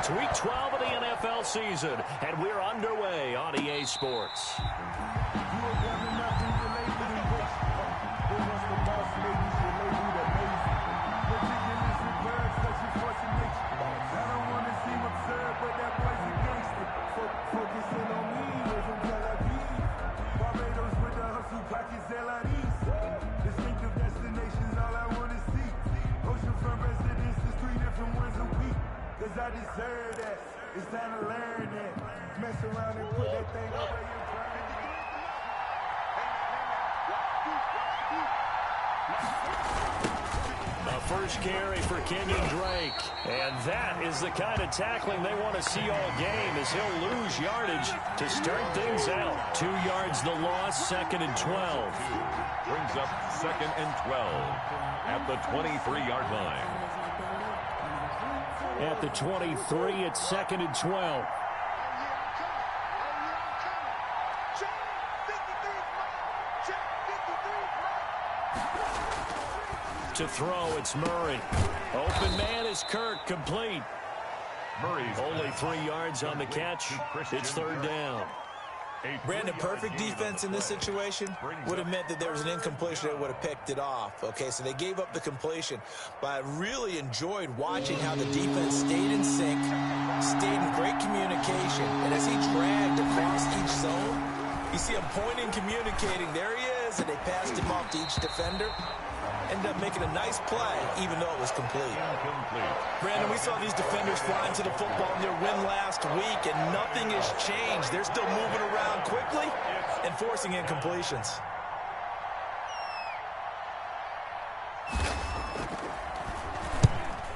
It's Week 12 of the NFL season, and we're underway on EA Sports. I deserve that. It's time to learn that. Mess around and put that thing over your The first carry for Kenyon Drake. And that is the kind of tackling they want to see all game, as he'll lose yardage to start things out. 2 yards the loss, 2nd and 12. Brings up 2nd and 12 at the 23-yard line. At the 23, it's 2nd and 12. To throw, it's Murray. Open man is Kirk, complete. Murray's only 3 yards on the catch. It's 3rd down. Brandon, perfect defense in this situation would have meant that there was an incompletion that would have picked it off. Okay, so they gave up the completion. But I really enjoyed watching how the defense stayed in sync, stayed in great communication. And as he dragged across each zone, you see him pointing, communicating. There he is, and they passed him off to each defender. Ended up making a nice play, even though it was complete. Brandon, we saw these defenders flying to the football in their win last week, and nothing has changed. They're still moving around quickly and forcing incompletions.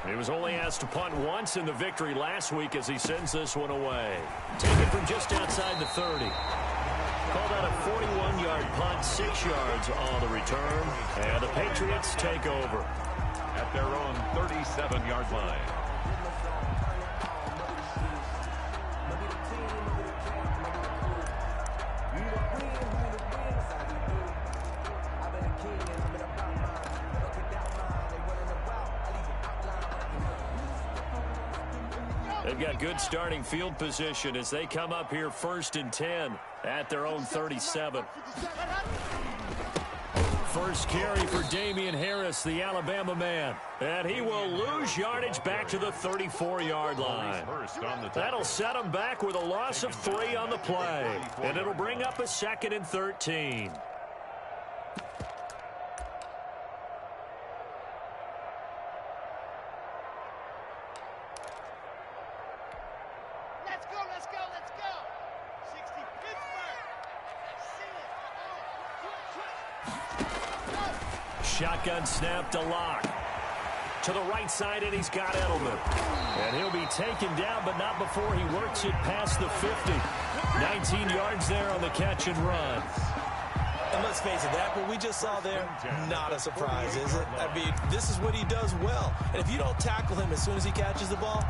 He was only asked to punt once in the victory last week as he sends this one away. Taken from just outside the 30. Called out a 41-yard punt, 6 yards on the return, and the Patriots take over at their own 37-yard line. They've got good starting field position as they come up here 1st and 10 at their own 37. First carry for Damian Harris, the Alabama man. And he will lose yardage back to the 34-yard line. That'll set him back with a loss of 3 on the play. And it'll bring up a 2nd and 13. Shotgun snap to Lock. To the right side, and he's got Edelman. And he'll be taken down, but not before he works it past the 50. 19 yards there on the catch and run. And let's face it, that what we just saw there, not a surprise, is it? I mean, this is what he does well. And if you don't tackle him as soon as he catches the ball,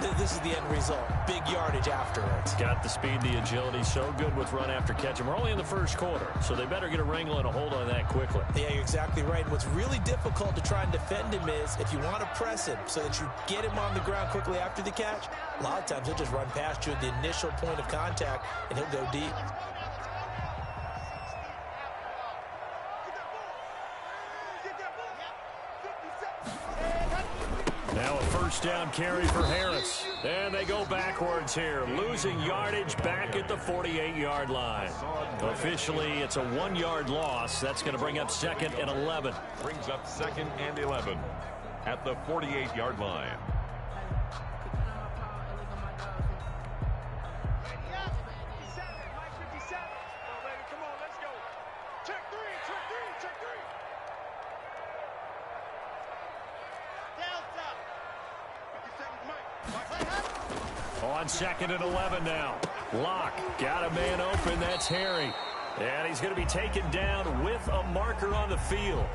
this is the end result. Big yardage afterwards. Got the speed, the agility, so good with run after catch. And we're only in the first quarter, so they better get a wrangle and a hold on that quickly. Yeah, you're exactly right. And what's really difficult to try and defend him is if you want to press him so that you get him on the ground quickly after the catch, a lot of times he'll just run past you at the initial point of contact, and he'll go deep. Now a first down carry for Harris. And they go backwards here, losing yardage back at the 48-yard line. Officially, it's a 1-yard loss. That's going to bring up 2nd and 11. Brings up 2nd and 11 at the 48-yard line. On 2nd and 11 now. Lock got a man open. That's Harry. And he's going to be taken down with a marker on the field.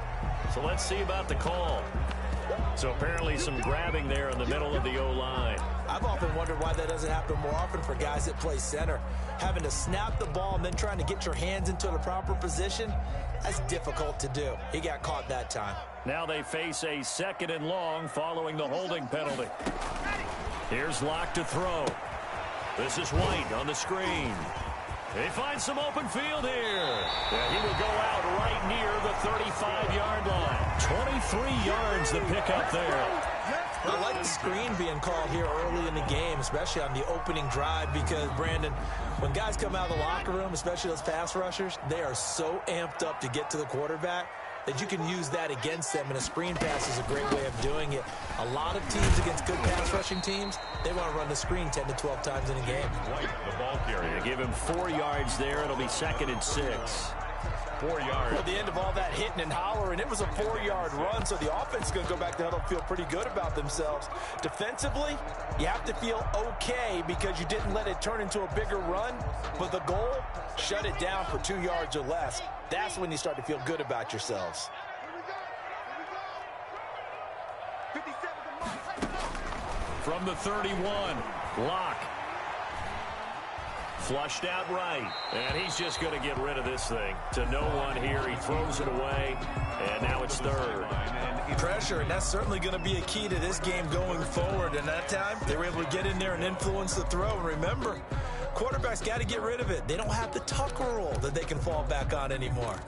So let's see about the call. So apparently some grabbing there in the middle of the O-line. I've often wondered why that doesn't happen more often for guys that play center. Having to snap the ball and then trying to get your hands into the proper position, that's difficult to do. He got caught that time. Now they face a 2nd and long following the holding penalty. Here's Locke to throw. This is White on the screen. They find some open field here. And he will go out right near the 35-yard line. 23 yards the pickup there. I like the screen being called here early in the game, especially on the opening drive, because, Brandon, when guys come out of the locker room, especially those pass rushers, they are so amped up to get to the quarterback that you can use that against them, and a screen pass is a great way of doing it. A lot of teams against good pass rushing teams, they want to run the screen 10 to 12 times in a game. White, the ball carrier. They give him 4 yards there. It'll be 2nd and 6. 4 yards. Well, the end of all that hitting and hollering, it was a 4-yard run, so the offense is going to go back to huddle, feel pretty good about themselves. Defensively, you have to feel okay because you didn't let it turn into a bigger run, but the goal, shut it down for 2 yards or less. That's when you start to feel good about yourselves. From the 31, Locke. Flushed out right, and he's just going to get rid of this thing. To no one here, he throws it away, and now it's 3rd. Pressure, and that's certainly going to be a key to this game going forward. And that time, they were able to get in there and influence the throw. And remember, quarterbacks got to get rid of it. They don't have the tuck rule that they can fall back on anymore.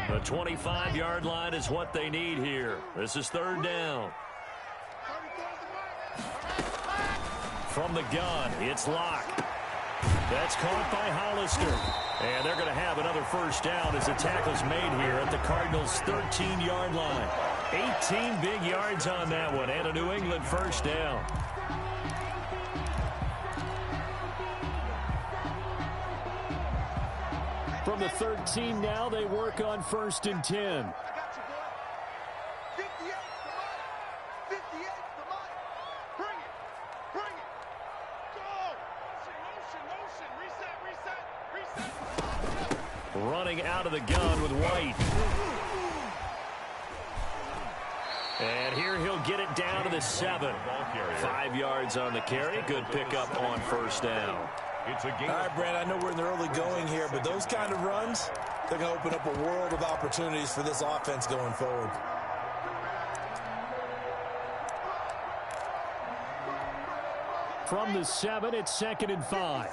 The 25-yard line is what they need here. This is 3rd down. From the gun, it's Locke. That's caught by Hollister. And they're going to have another 1st down as the tackle's made here at the Cardinals' 13-yard line. 18 big yards on that one, and a New England 1st down. From the 13 now, they work on 1st and 10. Running out of the gun with White. And here he'll get it down to the 7. 5 yards on the carry. Good pickup on 1st down. It's a game. All right, Brad, I know we're in the early going here, but those kind of runs, they're going to open up a world of opportunities for this offense going forward. From the 7, it's 2nd and 5.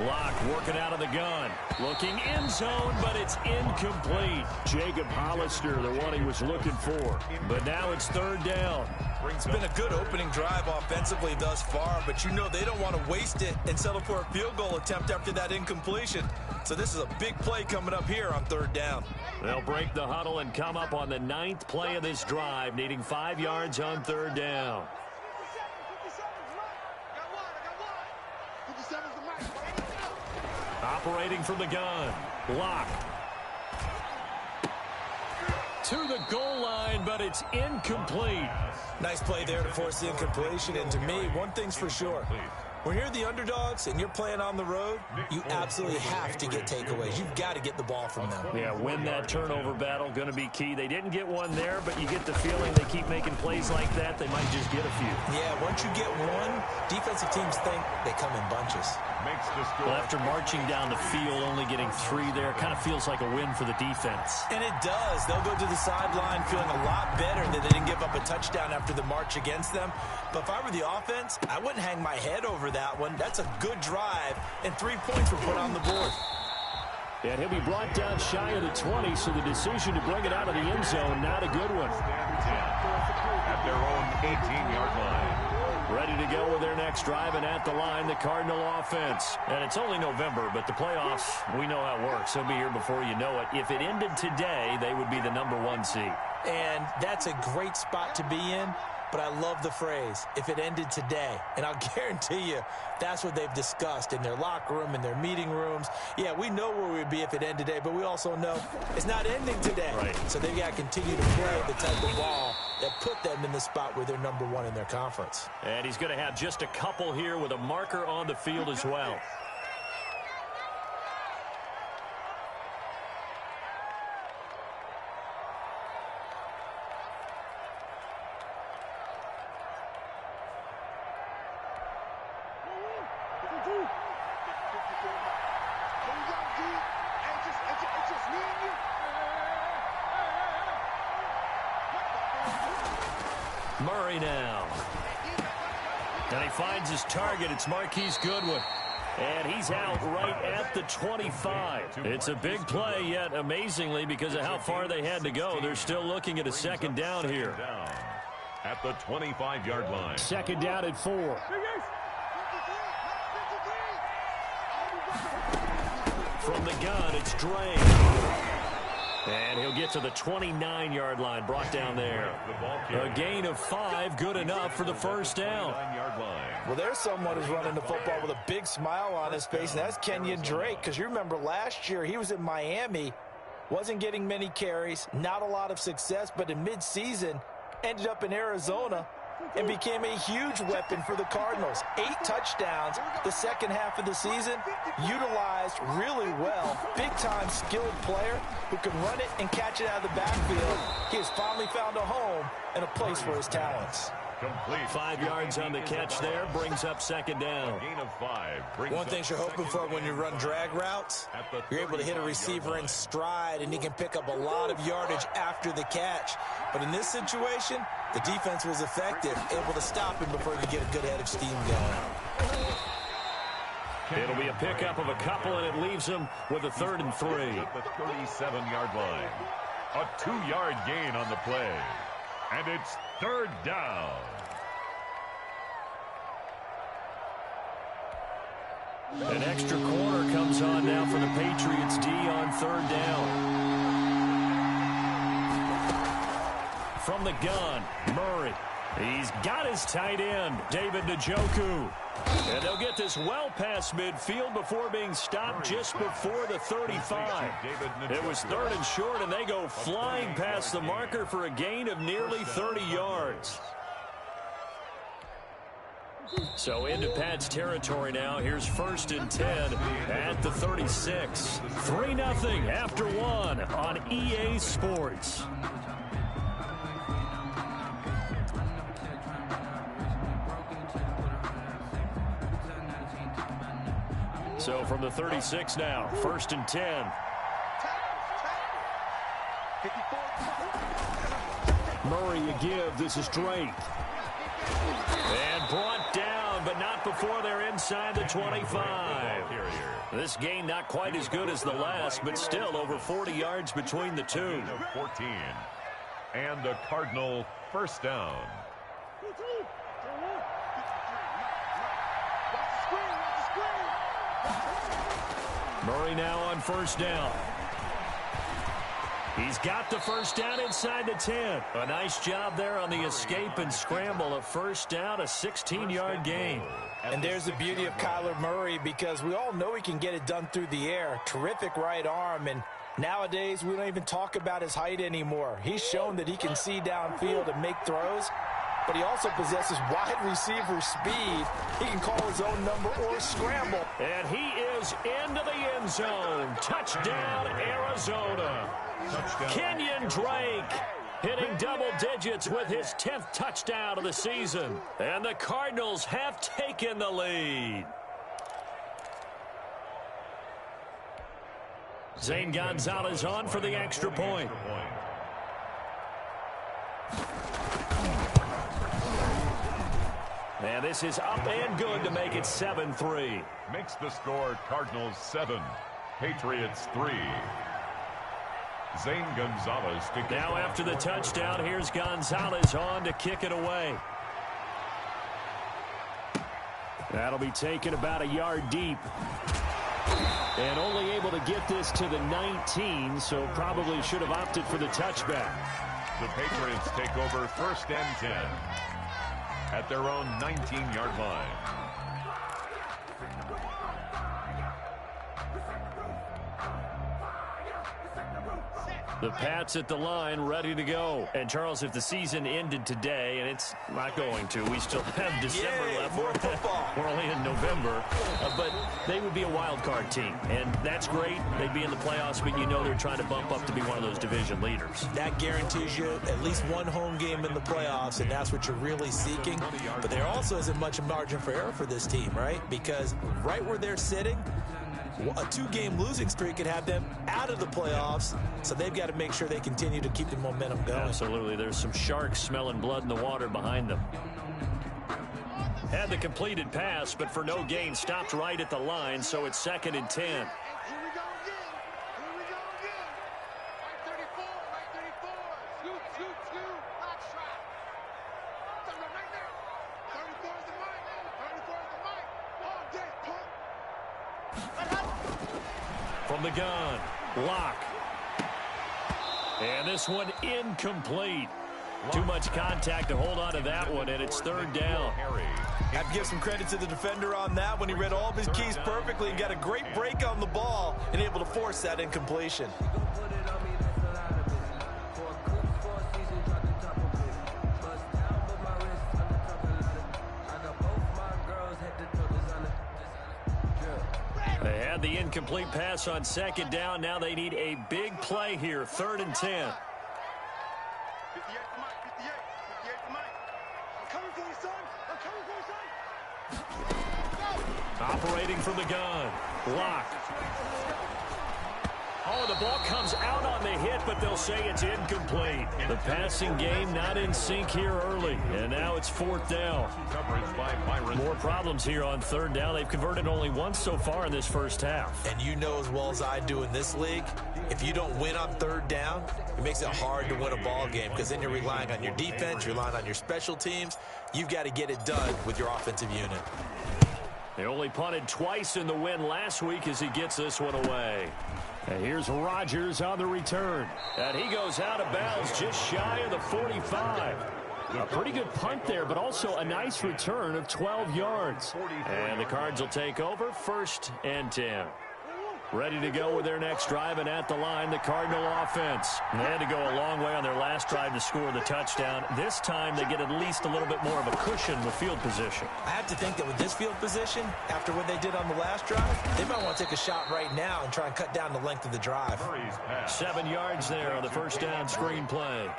Locke working out of the gun. Looking end zone, but it's incomplete. Jacob Hollister, the one he was looking for. But now it's 3rd down. It's been a good opening drive offensively thus far, but you know they don't want to waste it and settle for a field goal attempt after that incompletion. So this is a big play coming up here on 3rd down. They'll break the huddle and come up on the 9th play of this drive, needing 5 yards on 3rd down. Operating from the gun, Locke. To the goal line, but it's incomplete. Nice play there to force the incompletion, and to me, one thing's for sure. When you're the underdogs and you're playing on the road, you absolutely have to get takeaways. You've got to get the ball from them. Yeah, win that turnover battle, going to be key. They didn't get one there, but you get the feeling they keep making plays like that, they might just get a few. Yeah, once you get one, defensive teams think they come in bunches. Makes the score. Well, after marching down the field, only getting 3 there, kind of feels like a win for the defense. And it does. They'll go to the sideline feeling a lot better that they didn't give up a touchdown after the march against them. But if I were the offense, I wouldn't hang my head over that one. That's a good drive, and 3 points were put on the board. And he'll be brought down shy of the 20, so the decision to bring it out of the end zone, not a good one. At their own 18-yard line. Ready to go with their next drive, and at the line, the Cardinal offense. And it's only November, but the playoffs, we know how it works. They'll be here before you know it. If it ended today, they would be the #1 seed. And that's a great spot to be in. But I love the phrase, if it ended today. And I'll guarantee you, that's what they've discussed in their locker room, in their meeting rooms. Yeah, we know where we'd be if it ended today, but we also know it's not ending today. Right. So they've got to continue to play the type of ball that put them in the spot where they're #1 in their conference. And he's going to have just a couple here with a marker on the field as well. Murray now. And he finds his target. It's Marquise Goodwin. And he's out right at the 25. It's a big play, yet amazingly, because of how far they had to go, they're still looking at a second down here. At the 25-yard line. Second down at 4. From the gun, it's Drake. And he'll get to the 29-yard line, brought down there. A gain of 5, good enough for the first down. Well, there's someone who's running the football with a big smile on his face, and that's Kenyon Drake, because you remember last year he was in Miami, wasn't getting many carries, not a lot of success, but in midseason ended up in Arizona and became a huge weapon for the Cardinals. 8 touchdowns the second half of the season, utilized really well. Big-time skilled player who can run it and catch it out of the backfield. He has finally found a home and a place for his talents. Complete. 5 yards on the catch there, brings up second down. Gain of 5. One thing you're hoping for when you run drag routes, you're able to hit a receiver in stride, and he can pick up a lot of yardage after the catch. But in this situation, the defense was effective, able to stop him before he could get a good head of steam going. It'll be a pickup of a couple, and it leaves him with a 3rd and 3. At the 37-yard line. A 2-yard gain on the play. And it's 3rd down. An extra corner comes on now for the Patriots D on 3rd down. From the gun, Murray. He's got his tight end, David Njoku. And they'll get this well past midfield before being stopped just before the 35. It was 3rd and short, and they go flying past the marker for a gain of nearly 30 yards. So into Pat's territory now. Here's 1st and 10 at the 36. 3-0 after 1 on EA Sports. So from the 36 now, 1st and 10. Murray you give. This is Drake. And brought down, but not before they're inside the 25. This game not quite as good as the last, but still over 40 yards between the two. 14. And a Cardinal first down. Murray now on 1st down. He's got the first down inside the 10. A nice job there on the escape and scramble. A first down, a 16-yard gain. And there's the beauty of Kyler Murray, because we all know he can get it done through the air. Terrific right arm, and nowadays we don't even talk about his height anymore. He's shown that he can see downfield and make throws, but he also possesses wide receiver speed. He can call his own number or scramble. And he is into the end zone. Touchdown, Arizona. Kenyon Drake hitting double digits with his 10th touchdown of the season. And the Cardinals have taken the lead. Zane Gonzalez on for the extra point. And this is up and good to make it 7-3. Makes the score Cardinals 7, Patriots 3. Zane Gonzalez to kick now off. After the touchdown, here's Gonzalez on to kick it away. That'll be taken about a yard deep. And only able to get this to the 19, so probably should have opted for the touchback. The Patriots take over 1st and 10 at their own 19-yard line. The Pats at the line, ready to go. And, Charles, if the season ended today, and it's not going to, we still have December left. More football. We're only in November. But they would be a wild card team, and that's great. They'd be in the playoffs, but you know they're trying to bump up to be one of those division leaders. That guarantees you at least one home game in the playoffs, and that's what you're really seeking. But there also isn't much margin for error for this team, right? Because right where they're sitting, a 2-game losing streak could have them out of the playoffs, so they've got to make sure they continue to keep the momentum going. Absolutely. There's some sharks smelling blood in the water behind them. Had the completed pass, but for no gain, stopped right at the line, so it's 2nd and 10. Here we go again. Here we go again. Right 34, right 34. Scoot, hot shot. Something right there. 34 is the mic. 34 is the mic. All day, punk. From the gun, Lock. And this one incomplete. Too much contact to hold on to that one, and it's 3rd down. I have to give some credit to the defender on that when he read all of his keys perfectly and got a great break on the ball and able to force that incompletion. They had the incomplete pass on 2nd down. Now they need a big play here, 3rd and 10. 58 to Mike, 58 to Mike. I'm coming for you, son. I'm coming for you, son. Operating from the gun, Lock. Oh, the ball comes out on the hit, but they'll say it's incomplete. The passing game not in sync here early, and now it's 4th down. More problems here on 3rd down. They've converted only once so far in this first half. And you know as well as I do in this league, if you don't win on 3rd down, it makes it hard to win a ball game because then you're relying on your defense, you're relying on your special teams. You've got to get it done with your offensive unit. They only punted twice in the win last week as he gets this one away. And here's Rodgers on the return. And he goes out of bounds just shy of the 45. A pretty good punt there, but also a nice return of 12 yards. And the Cards will take over, 1st and 10. Ready to go with their next drive, and at the line, the Cardinal offense. And they had to go a long way on their last drive to score the touchdown. This time, they get at least a little bit more of a cushion with field position. I have to think that with this field position, after what they did on the last drive, they might want to take a shot right now and try and cut down the length of the drive. 7 yards there on the first down screen play.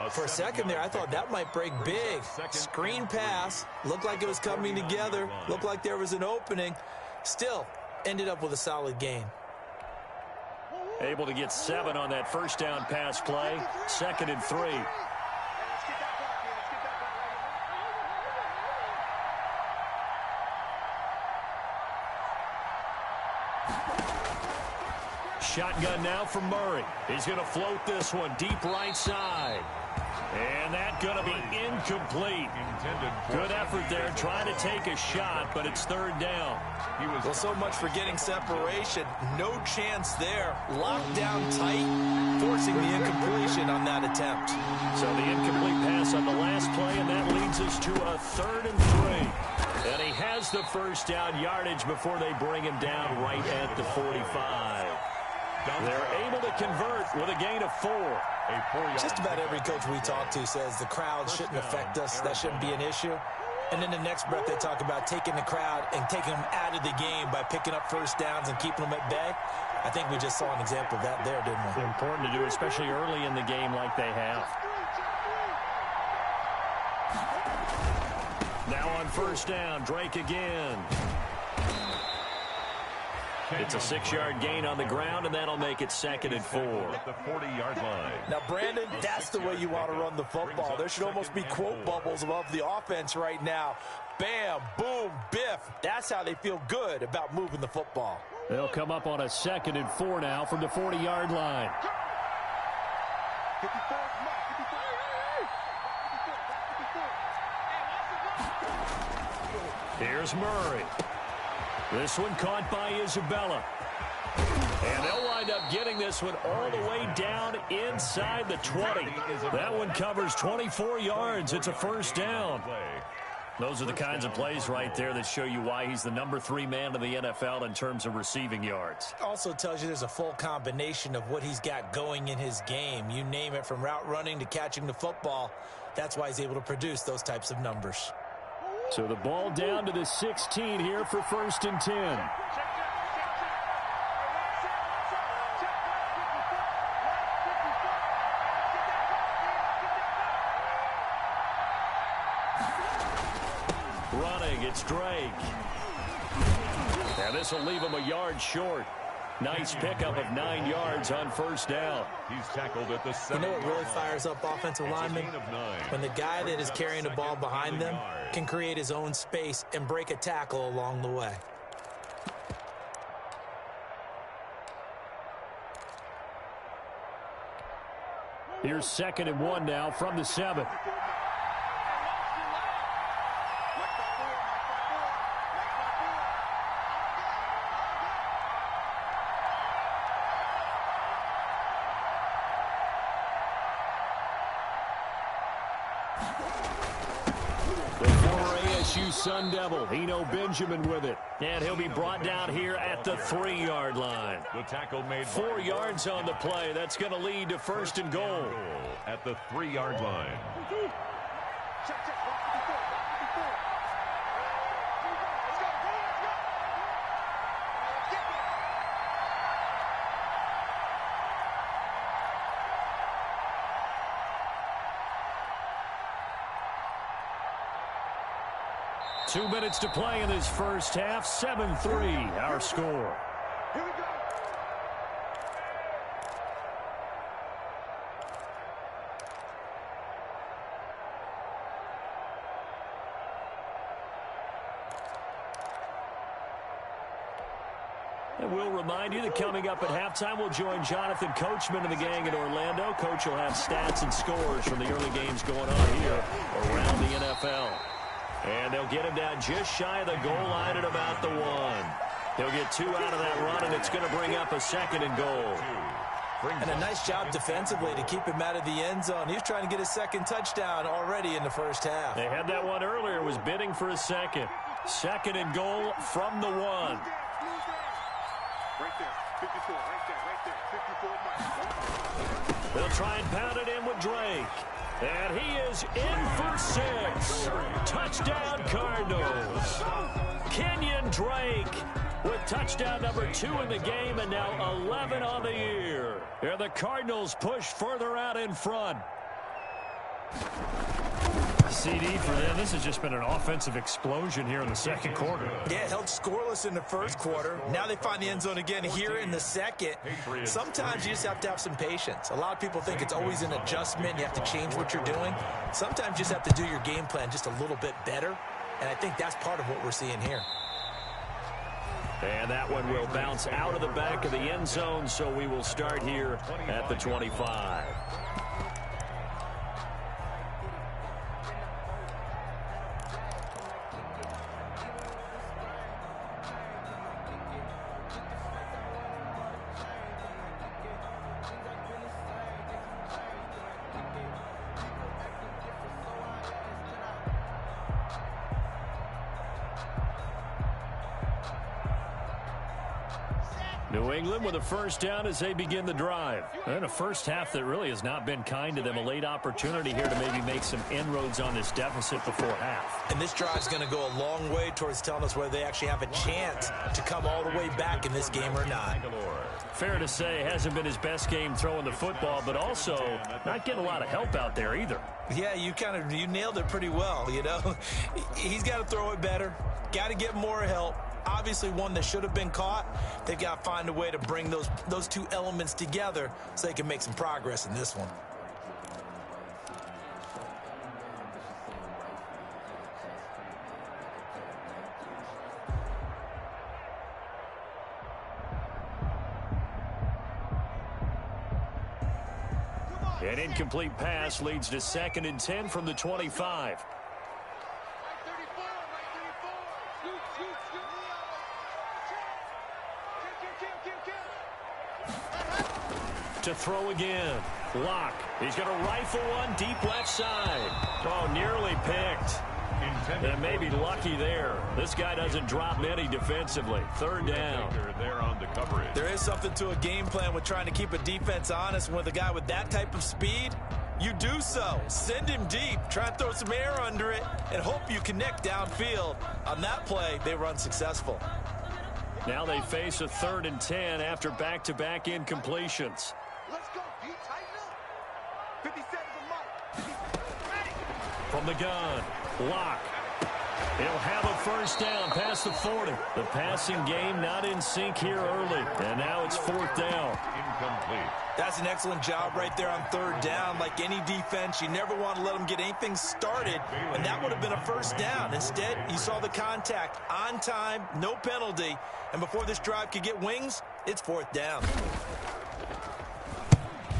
For a second there, I thought that might break big. Screen pass, looked like it was coming together, looked like there was an opening. Still, ended up with a solid gain. Able to get 7 on that first down pass play. 2nd and 3. Shotgun now for Murray. He's going to float this one deep right side. And that's going to be incomplete. Good effort there, trying to take a shot, but it's 3rd down. Well, so much for getting separation. No chance there. Locked down tight, forcing the incompletion on that attempt. So the incomplete pass on the last play, and that leads us to a 3rd and 3. And he has the first down yardage before they bring him down right at the 45. They're able to convert with a gain of 4. Just about every coach we talk to says the crowd shouldn't affect us. That shouldn't be an issue. And in the next breath, they talk about taking the crowd and taking them out of the game by picking up first downs and keeping them at bay. I think we just saw an example of that there, didn't we? It's important to do, especially early in the game like they have. Now on first down, Drake again. It's a 6-yard gain on the ground, and that'll make it 2nd and 4. At the 40-yard line. Now, Brandon, that's the way you want to run the football. There should almost be quote bubbles above the offense right now. Bam, boom, biff. That's how they feel good about moving the football. They'll come up on a 2nd and 4 now from the 40-yard line. Here's Murray. This one caught by Isabella. And they'll wind up getting this one all the way down inside the 20. That one covers 24 yards. It's a first down. Those are the kinds of plays right there that show you why he's the #3 man in the NFL in terms of receiving yards. Also tells you there's a full combination of what he's got going in his game. You name it, from route running to catching the football. That's why he's able to produce those types of numbers. So the ball down to the 16 here for 1st and 10. Running, it's Drake. And this will leave him a yard short. Nice pickup of 9 yards on 1st down. He's tackled at the 7. You know what really fires up offensive linemen? When the guy that is carrying the ball behind them can create his own space and break a tackle along the way. Here's 2nd and 1 now from the 7. Sun Devil, Eno Benjamin with it. And he'll be brought down here at the 3-yard line. The tackle made 4 yards on the play. That's going to lead to 1st and goal. At the 3-yard line. Two minutes to play in this first half. 7-3, our score. Here we go. And we'll remind you that coming up at halftime, we'll join Jonathan Coachman and the gang in Orlando. Coach will have stats and scores from the early games going on here around the NFL. And they'll get him down just shy of the goal line at about the 1. He'll get 2 out of that run, and it's going to bring up a 2nd and goal. And a nice job defensively to keep him out of the end zone. He was trying to get his 2nd touchdown already in the first half. They had that one earlier, was bidding for a 2nd. 2nd and goal from the 1. Right there, 54, right there, 54. They'll try and pound it in with Drake. And he is in for 6. Touchdown, Cardinals. Kenyon Drake with touchdown number 2 in the game, and now 11 on the year. And the Cardinals push further out in front. CD for them. This has just been an offensive explosion here in the 2nd quarter. Yeah, held scoreless in the 1st quarter. Now they find the end zone again here in the 2nd. Sometimes you just have to have some patience. A lot of people think it's always an adjustment. You have to change what you're doing. Sometimes you just have to do your game plan just a little bit better. And I think that's part of what we're seeing here. And that one will bounce out of the back of the end zone, so we will start here at the 25. New England with a 1st down as they begin the drive. And a first half that really has not been kind to them. A late opportunity here to maybe make some inroads on this deficit before half. And this drive is going to go a long way towards telling us whether they actually have a chance to come all the way back in this game or not. Fair to say, hasn't been his best game throwing the football, but also not getting a lot of help out there either. Yeah, you nailed it pretty well, you know. He's got to throw it better. Got to get more help. Obviously one that should have been caught. They've got to find a way to bring those two elements together so they can make some progress in this one. An incomplete pass leads to 2nd and 10 from the 25. To throw again. Lock. He's going to rifle one deep left side. Oh, nearly picked. And maybe lucky there. This guy doesn't drop many defensively. Third down. There on the coverage. There is something to a game plan with trying to keep a defense honest. With a guy with that type of speed, you do so. Send him deep. Try and throw some air under it and hope you connect downfield. On that play, they were unsuccessful. Now they face a 3rd and 10 after back-to-back incompletions. Let's go, D. Tighten up. 50 seconds a month. From the gun, Lock. He'll have a first down past the 40. The passing game not in sync here early. And now it's 4th down. Incomplete. That's an excellent job right there on 3rd down. Like any defense, you never want to let them get anything started, and that would have been a first down. Instead, you saw the contact on time, no penalty, and before this drive could get wings, it's 4th down.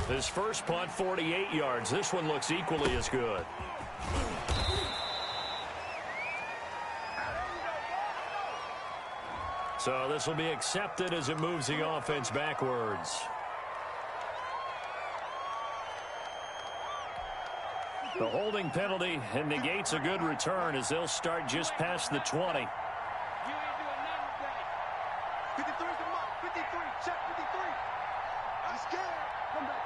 His first punt, 48 yards. This one looks equally as good. So this will be accepted as it moves the offense backwards. The holding penalty and negates a good return as they'll start just past the 20. 53's a mark. 53. Check 53. I'm scared. Come back.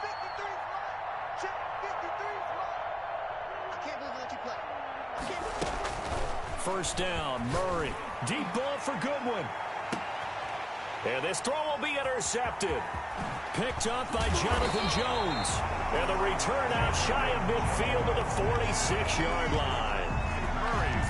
53's mark. Check 53's mark. I can't believe I let you play. I can't. First down, Murray. Deep ball for Goodwin. And this throw will be intercepted. Picked up by Jonathan Jones. And the return out shy of midfield to the 46-yard line.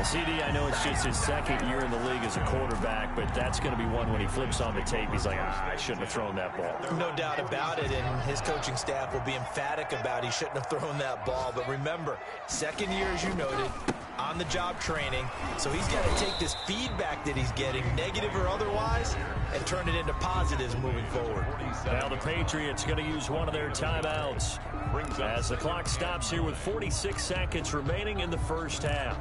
CD, I know it's just his 2nd year in the league as a quarterback, but that's going to be one when he flips on the tape. He's like, I shouldn't have thrown that ball. No doubt about it, and his coaching staff will be emphatic about he shouldn't have thrown that ball. But remember, 2nd year, as you noted, on-the-job training, so he's got to take this feedback that he's getting, negative or otherwise, and turn it into positives moving forward. Now the Patriots going to use one of their timeouts as the clock stops here with 46 seconds remaining in the first half.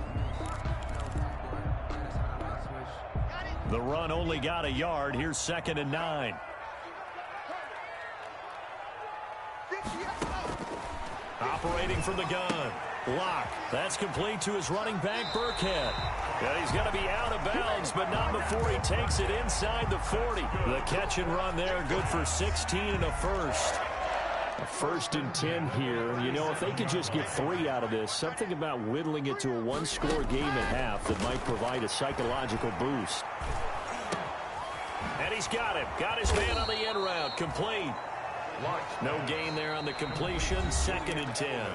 The run only got a yard. Here's 2nd and 9. Operating from the gun. Lock. That's complete to his running back, Burkhead. And he's going to be out of bounds, but not before he takes it inside the 40. The catch and run there, good for 16 and a first. A 1st and 10 here. You know, if they could just get 3 out of this, something about whittling it to a 1-score game at half that might provide a psychological boost. And he's got him. Got his man on the end route. Complete. No gain there on the completion. 2nd and 10.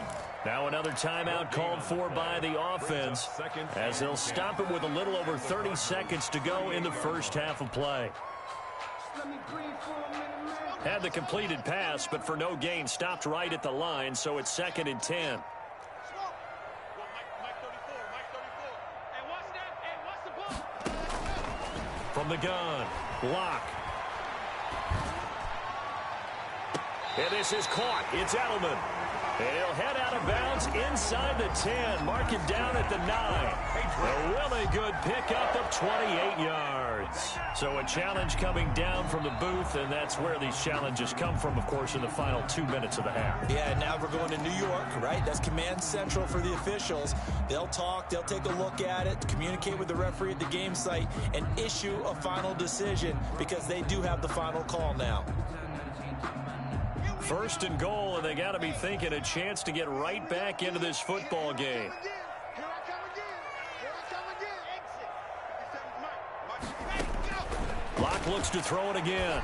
Now another timeout called for by the offense as they'll stop it with a little over 30 seconds to go in the first half of play. Had the completed pass, but for no gain, stopped right at the line, so it's 2nd and 10. From the gun, Lock. And this is caught. It's Edelman. And he'll head out of bounds inside the 10. Mark it down at the 9. A really good pickup of 28 yards. So a challenge coming down from the booth, and that's where these challenges come from, of course, in the final 2 minutes of the half. Yeah, now we're going to New York, right? That's command central for the officials. They'll talk, they'll take a look at it, communicate with the referee at the game site, and issue a final decision because they do have the final call now. 1st and goal, and they got to be thinking a chance to get right back into this football game. Lock looks to throw it again.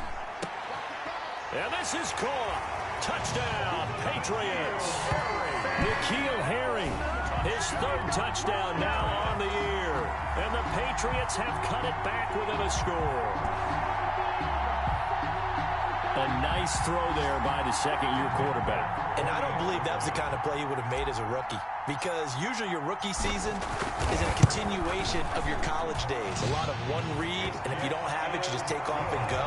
And this is caught. Touchdown, Patriots. N'Keal Harry, his 3rd touchdown now on the year. And the Patriots have cut it back within a score. A nice throw there by the 2nd-year quarterback. And I don't believe that was the kind of play he would have made as a rookie, because usually your rookie season is a continuation of your college days. A lot of one read, and if you don't have it, you just take off and go.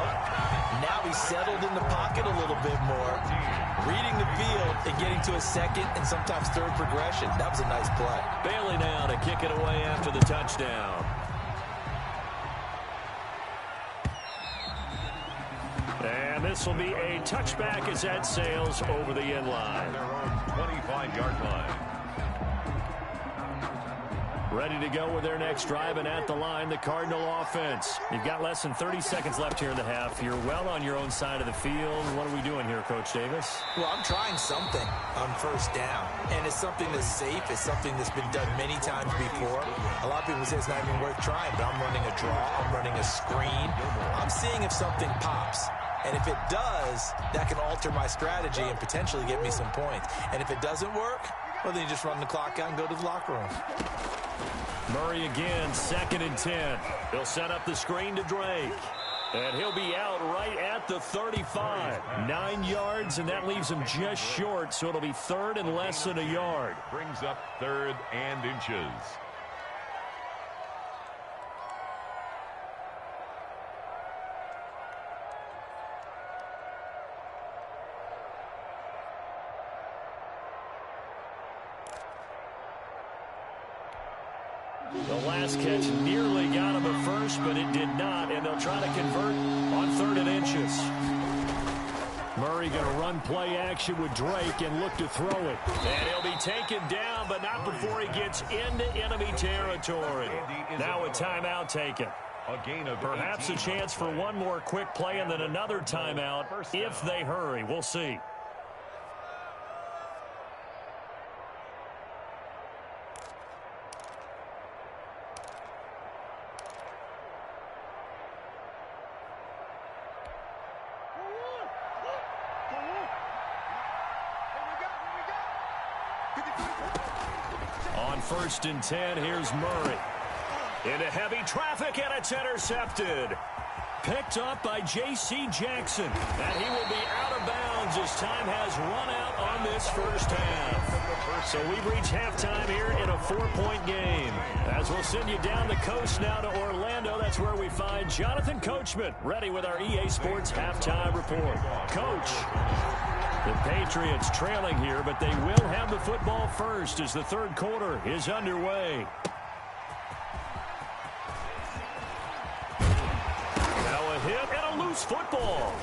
Now he's settled in the pocket a little bit more, reading the field and getting to a 2nd and sometimes 3rd progression. That was a nice play. Bailey now to kick it away after the touchdown. And this will be a touchback as that sails over the end line. Their own 25-yard line. Ready to go with their next drive, and at the line, the Cardinal offense. You've got less than 30 seconds left here in the half. You're well on your own side of the field. What are we doing here, Coach Davis? Well, I'm trying something on first down, and it's something that's safe. It's something that's been done many times before. A lot of people say it's not even worth trying, but I'm running a draw. I'm running a screen. I'm seeing if something pops. And if it does, that can alter my strategy and potentially get me some points. And if it doesn't work, well, then you just run the clock out and go to the locker room. Murray again, 2nd and 10. He'll set up the screen to Drake. And he'll be out right at the 35. 9 yards, and that leaves him just short, so it'll be 3rd and less than a yard. Brings up 3rd and inches. The last catch nearly got him a first, but it did not, and they'll try to convert on 3rd and inches. Murray going to run play action with Drake and look to throw it. And he'll be taken down, but not before he gets into enemy territory. Now a timeout taken. A gain of perhaps 18. A chance for one more quick play and then another timeout if they hurry. We'll see. On 1st and 10, here's Murray. Into heavy traffic, and it's intercepted. Picked up by J.C. Jackson. And he will be out of bounds as time has run out on this first half. So we've reached halftime here in a 4-point game. As we'll send you down the coast now to Orlando, that's where we find Jonathan Coachman, ready with our EA Sports halftime report. Coach. The Patriots trailing here, but they will have the football first as the 3rd quarter is underway. Now a hit and a loose football.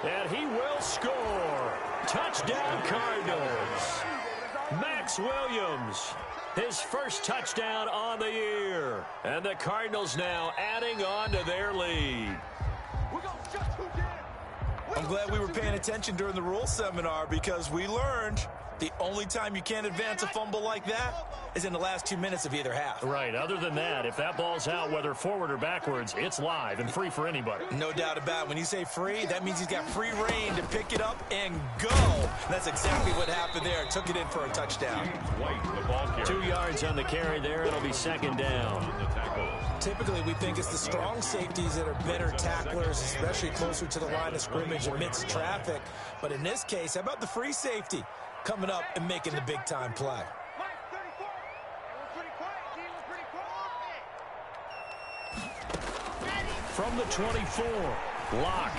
And he will score. Touchdown Cardinals. Max Williams, his first touchdown on the year. And the Cardinals now adding on to their lead. I'm glad we were paying attention during the rules seminar because we learned the only time you can't advance a fumble like that is in the last 2 minutes of either half. Right. Other than that, if that ball's out, whether forward or backwards, it's live and free for anybody. No doubt about it. When you say free, that means he's got free reign to pick it up and go. And that's exactly what happened there. Took it in for a touchdown. White, the ball carrier. 2 yards on the carry there. It'll be 2nd down. Typically, we think it's the strong safeties that are better tacklers, especially closer to the line of scrimmage amidst traffic. But in this case, how about the free safety coming up and making the big-time play? From the 24, Locke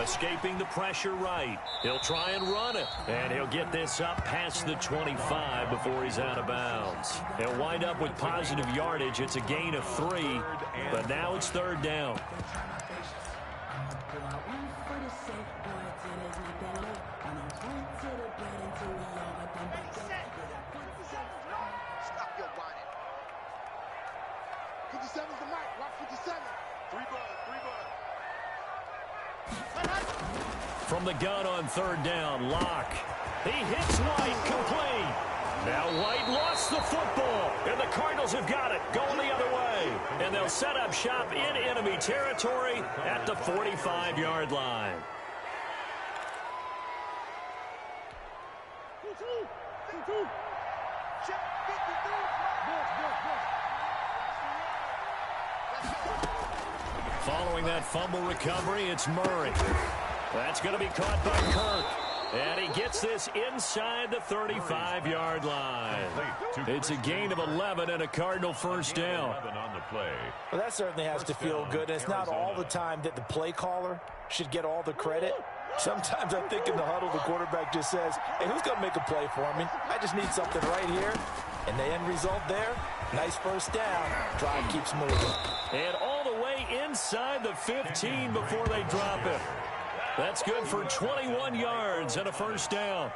escaping the pressure right. He'll try and run it, and he'll get this up past the 25 before he's out of bounds. He'll wind up with positive yardage. It's a gain of 3, but now it's 3rd down. From the gun on 3rd down, Locke. He hits White, complete. Now White lost the football, and the Cardinals have got it, going the other way. And they'll set up shop in enemy territory at the 45-yard line. Following that fumble recovery, it's Murray. That's going to be caught by Kirk. And he gets this inside the 35-yard line. It's a gain of 11 and a Cardinal first down. Well, that certainly has to feel good. And it's not all the time that the play caller should get all the credit. Sometimes I think in the huddle, the quarterback just says, hey, who's going to make a play for me? I just need something right here. And the end result there, nice first down. Drive keeps moving. And all the way inside the 15 before they drop it. That's good for 21 yards and a first down.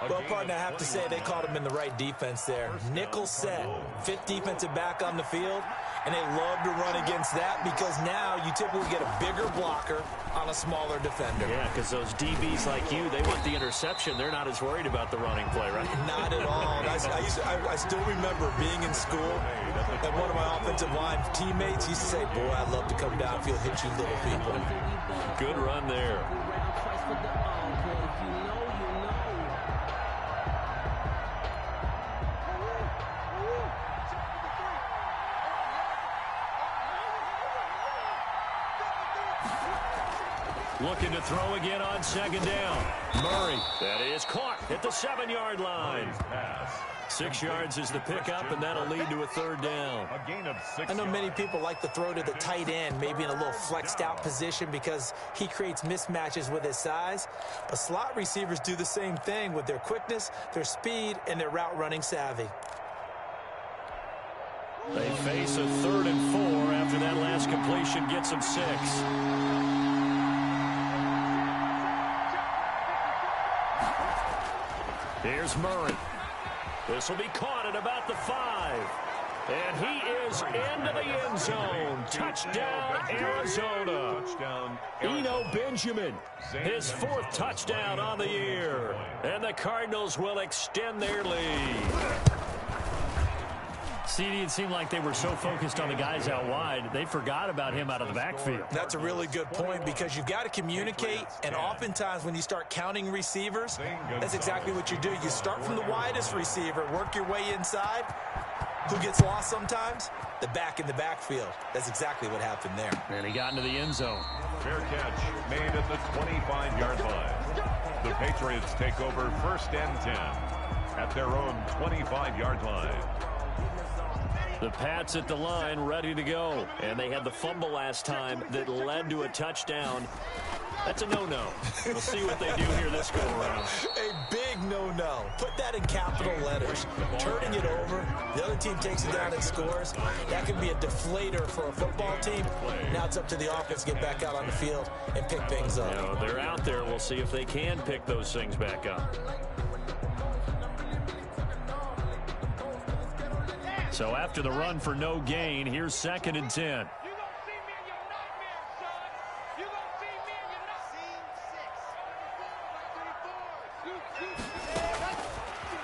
Well, partner, I have to say they called him in the right defense there. Nickel set, fifth defensive back on the field, and they love to run against that because now you typically get a bigger blocker on a smaller defender. Yeah, because those DBs like you, they want the interception. They're not as worried about the running play, right? Not at all. I still remember being in school, and one of my offensive line teammates used to say, boy, I'd love to come downfield, hit you little people. Good run there. Looking to throw again on second down. Murray, that is caught at the 7-yard line. 6 yards is the pickup, and that'll lead to a third down. A gain of 6 I know many people like to throw to the tight end, maybe in a little flexed out position because he creates mismatches with his size. But slot receivers do the same thing with their quickness, their speed, and their route running savvy. They face a 3rd and 4 after that last completion gets them 6. Here's Murray. This will be caught at about the 5. And he is into the end zone. Touchdown, Arizona. Eno Benjamin, his 4th touchdown on the year. And the Cardinals will extend their lead. CD, it seemed like they were so focused on the guys out wide, they forgot about him out of the backfield. That's a really good point because you've got to communicate, and oftentimes when you start counting receivers, that's exactly what you do. You start from the widest receiver, work your way inside. Who gets lost sometimes? The back in the backfield. That's exactly what happened there. And he got into the end zone. Fair catch made at the 25-yard line. The Patriots take over 1st and 10 at their own 25-yard line. The Pats at the line, ready to go. And they had the fumble last time that led to a touchdown. That's a no-no. We'll see what they do here this go-around. A big no-no. Put that in capital letters. Turning it over, the other team takes it down and scores. That can be a deflator for a football team. Now it's up to the offense to get back out on the field and pick things up. You know, they're out there. We'll see if they can pick those things back up. So after the run for no gain, here's 2nd and 10.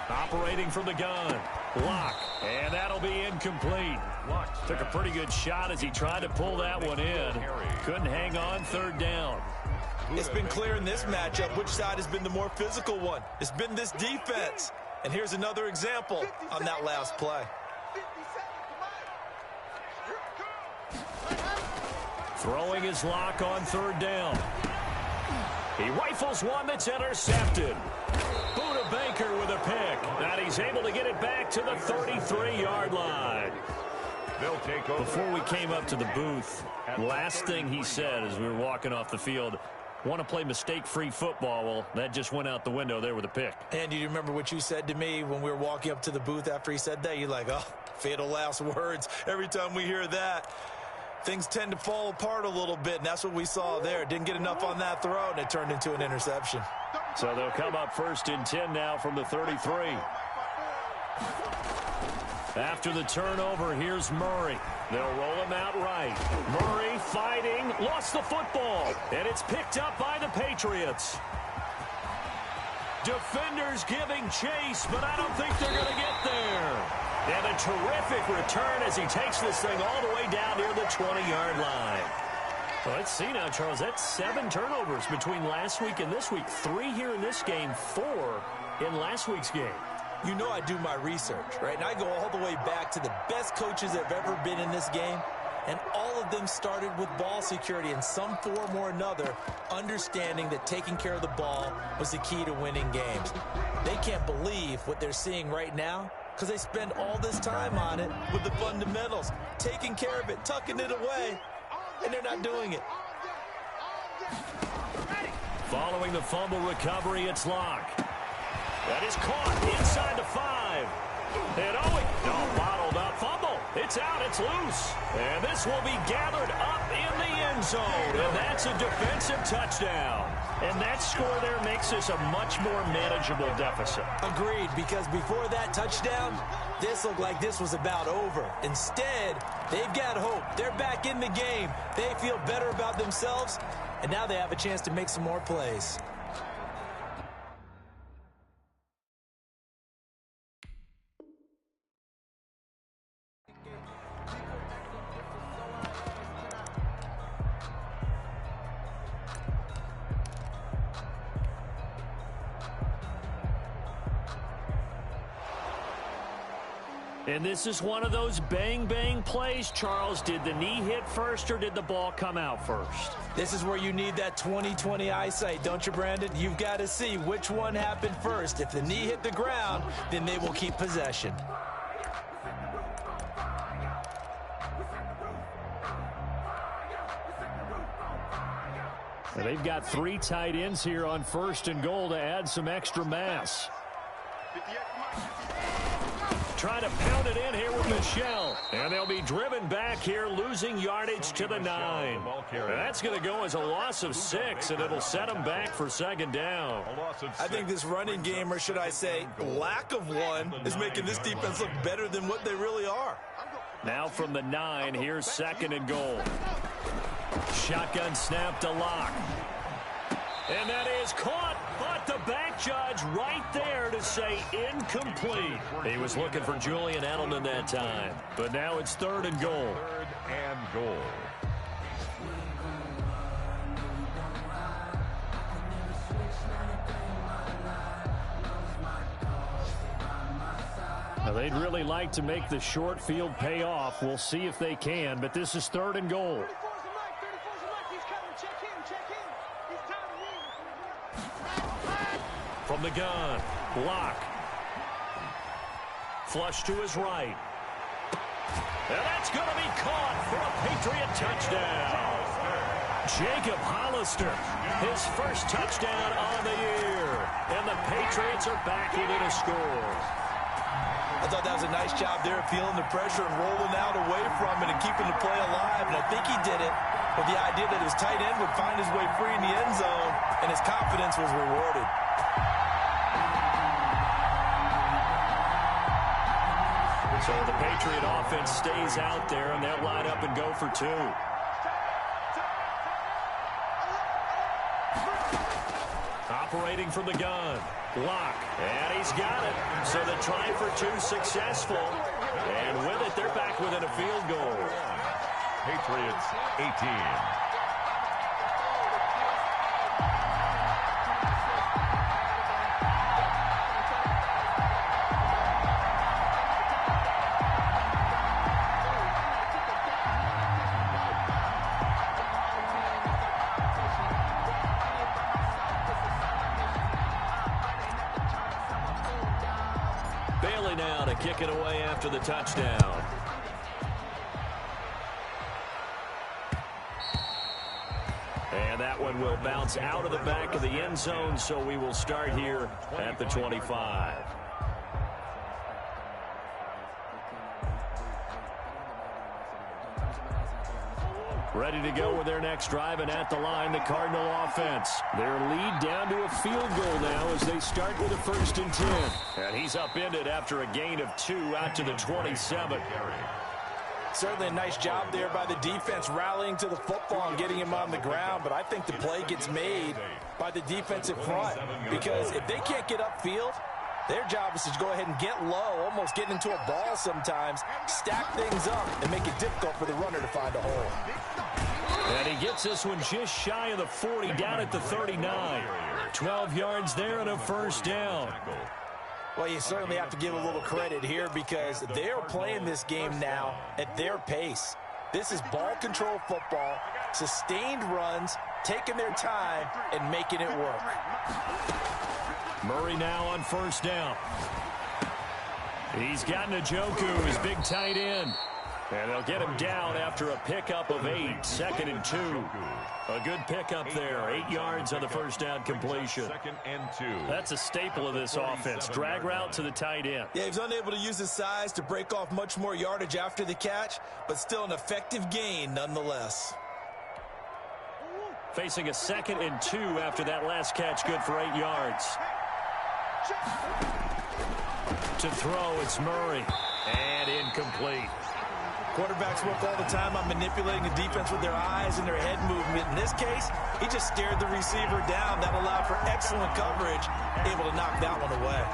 Operating from the gun. Block. And that'll be incomplete. Took a pretty good shot as he tried to pull that one in. Couldn't hang on, 3rd down. It's been clear in this matchup which side has been the more physical one. It's been this defense. And here's another example on that last play. Throwing his lock on 3rd down. He rifles one that's intercepted. Buda Baker with a pick. And he's able to get it back to the 33-yard line. They'll take over. Before we came up to the booth, last thing he said as we were walking off the field, want to play mistake-free football. Well, that just went out the window there with a pick. And do you remember what you said to me when we were walking up to the booth after he said that? You're like, oh, fatal last words. Every time we hear that, things tend to fall apart a little bit, and that's what we saw there. Didn't get enough on that throw, and it turned into an interception. So they'll come up 1st and 10 now from the 33. After the turnover, here's Murray. They'll roll him out right. Murray fighting, lost the football, and it's picked up by the Patriots. Defenders giving chase, but I don't think they're going to get there. And a terrific return as he takes this thing all the way down near the 20-yard line. Well, let's see now, Charles. That's 7 turnovers between last week and this week. 3 here in this game, 4 in last week's game. You know I do my research, right? And I go all the way back to the best coaches that have ever been in this game. And all of them started with ball security in some form or another, understanding that taking care of the ball was the key to winning games. They can't believe what they're seeing right now because they spend all this time on it with the fundamentals, taking care of it, tucking it away, and they're not doing it. Following the fumble recovery, it's Locke. That is caught inside the 5. And bottled about fumble? It's out. It's loose. And this will be gathered up in the end zone. And that's a defensive touchdown. And that score there makes this a much more manageable deficit. Agreed, because before that touchdown, this looked like this was about over. Instead, they've got hope. They're back in the game. They feel better about themselves, and now they have a chance to make some more plays. And this is one of those bang-bang plays, Charles. Did the knee hit first or did the ball come out first? This is where you need that 20/20 eyesight, don't you, Brandon? You've got to see which one happened first. If the knee hit the ground, then they will keep possession. And they've got 3 tight ends here on 1st and goal to add some extra mass. Trying to pound it in here with Michelle. And they'll be driven back here, losing yardage to the 9. And that's going to go as a loss of 6, and it'll set them back for 2nd down. I think this running game, or should I say lack of one, is making this defense look better than what they really are. Now from the 9, here's 2nd and goal. Shotgun snap to Locke. And that is caught, but the back judge right there to say incomplete. He was looking for Julian Edelman that time. But now it's 3rd and goal. 3rd and goal. Now they'd really like to make the short field pay off. We'll see if they can, but this is 3rd and goal. From the gun, Locke. Flush to his right. And that's going to be caught for a Patriot touchdown. Jacob Hollister, his first touchdown on the year. And the Patriots are back within a score. I thought that was a nice job there, feeling the pressure and rolling out away from it and keeping the play alive. And I think he did it with the idea that his tight end would find his way free in the end zone, and his confidence was rewarded. So the Patriot offense stays out there, and they'll line up and go for 2. Operating from the gun, Locke, and he's got it. So the try for 2 successful, and with it, they're back within a field goal. Patriots 18. Now to kick it away after the touchdown. And that one will bounce out of the back of the end zone, so we will start here at the 25. Ready to go with their next drive, and at the line, the Cardinal offense. Their lead down to a field goal now as they start with a 1st and 10. And he's upended after a gain of 2 out to the 27. Certainly a nice job there by the defense rallying to the football and getting him on the ground, but I think the play gets made by the defensive front, because if they can't get upfield, their job is to go ahead and get low, almost get into a ball sometimes, stack things up, and make it difficult for the runner to find a hole. And he gets this one just shy of the 40, down at the 39. 12 yards there and a 1st down. Well, you certainly have to give a little credit here, because they are playing this game now at their pace. This is ball control football, sustained runs, taking their time, and making it work. Murray now on 1st down. He's got Njoku, his big tight end. And they'll get him down after a pickup of 8, 2nd and 2. A good pickup there, 8 yards on the first down completion. 2nd and 2. That's a staple of this offense. Drag route to the tight end. Yeah, he's unable to use his size to break off much more yardage after the catch, but still an effective gain nonetheless. Facing a 2nd and 2 after that last catch, good for 8 yards. To throw, it's Murray. And incomplete. Quarterbacks work all the time on manipulating the defense with their eyes and their head movement. In this case, he just stared the receiver down. That allowed for excellent coverage, able to knock that one away.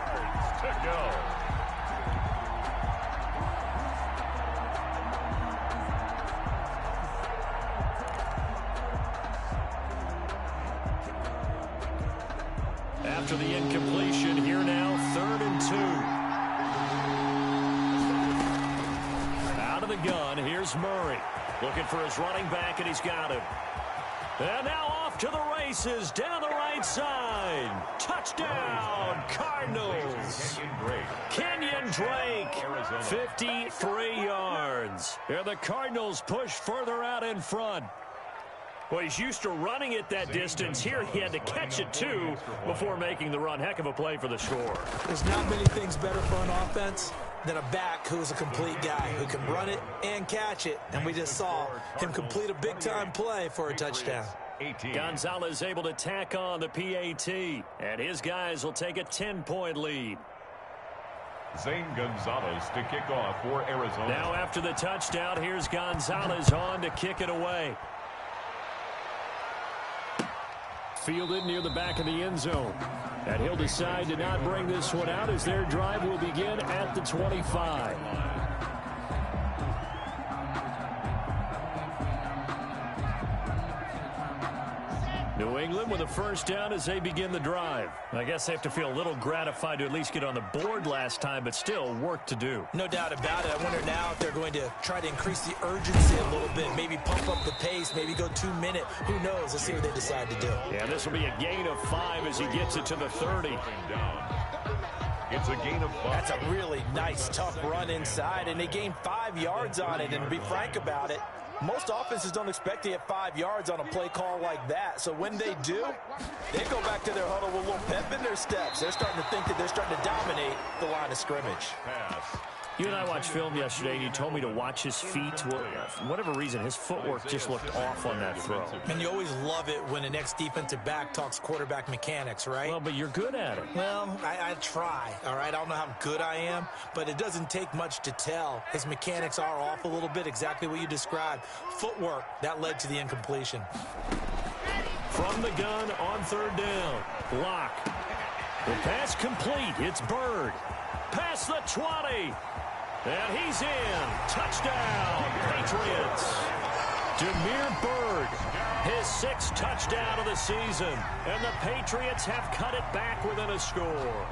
To go. After the incompletion, here now, 3rd and 2. Out of the gun, here's Murray. Looking for his running back, and he's got him. And now off to the races, down the right side. Touchdown, Cardinals. Kenyon Drake, 53 yards. And the Cardinals push further out in front. Well, he's used to running it that distance. Here he had to catch it, too, before making the run. Heck of a play for the score. There's not many things better for an offense than a back who is a complete guy who can run it and catch it. And we just saw him complete a big-time play for a touchdown. Gonzalez able to tack on the PAT, and his guys will take a 10-point lead. Zane Gonzalez to kick off for Arizona. Now after the touchdown, here's Gonzalez on to kick it away. Fielded near the back of the end zone. And he'll decide to not bring this one out as their drive will begin at the 25. New England with a first down as they begin the drive. I guess they have to feel a little gratified to at least get on the board last time, but still work to do. No doubt about it. I wonder now if they're going to try to increase the urgency a little bit, maybe pump up the pace, maybe go 2-minute. Who knows? Let's see what they decide to do. Yeah, this will be a gain of 5 as he gets it to the 30. It's a gain of 5. That's a really nice, tough run inside, and they gained 5 yards on it. And to be frank about it, most offenses don't expect to get 5 yards on a play call like that. So when they do, they go back to their huddle with a little pep in their steps. They're starting to think that they're starting to dominate the line of scrimmage. Pass. You and I watched film yesterday, and you told me to watch his feet. For whatever reason, his footwork just looked off on that throw. And you always love it when an ex-defensive back talks quarterback mechanics, right? Well, but you're good at it. Well, I try, all right? I don't know how good I am, but it doesn't take much to tell. His mechanics are off a little bit, exactly what you described. Footwork, that led to the incompletion. From the gun on 3rd down. Block. The pass complete. It's Bird. Past the 20. And he's in. Touchdown, Patriots. Demir Bird, his 6th touchdown of the season. And the Patriots have cut it back within a score.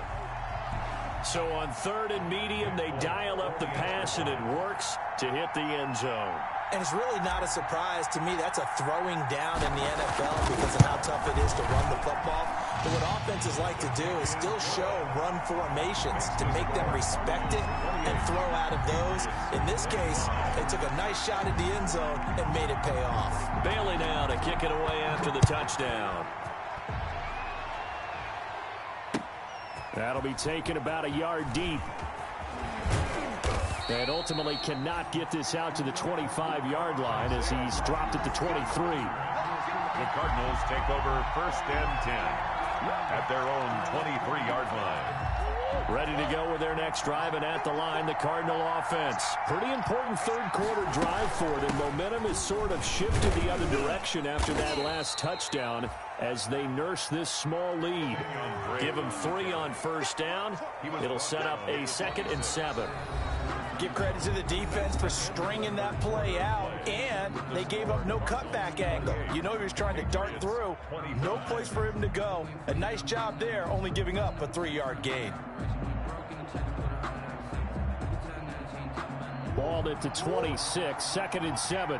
So on 3rd and medium, they dial up the pass, and it works to hit the end zone. And it's really not a surprise to me. That's a throwing down in the NFL because of how tough it is to run the football. But what offenses like to do is still show run formations to make them respect it and throw out of those. In this case, they took a nice shot at the end zone and made it pay off. Bailey now to kick it away after the touchdown. That'll be taken about a yard deep. And ultimately cannot get this out to the 25-yard line as he's dropped it to 23. The Cardinals take over 1st and 10 at their own 23-yard line. Ready to go with their next drive, and at the line, the Cardinal offense. Pretty important 3rd quarter drive for them. Momentum has sort of shifted the other direction after that last touchdown as they nurse this small lead. Give them 3 on 1st down. It'll set up a 2nd and 7. Give credit to the defense for stringing that play out, and they gave up no cutback angle. You know he was trying to dart through. No place for him to go. A nice job there, only giving up a 3-yard gain. Balled at the 26, 2nd and 7.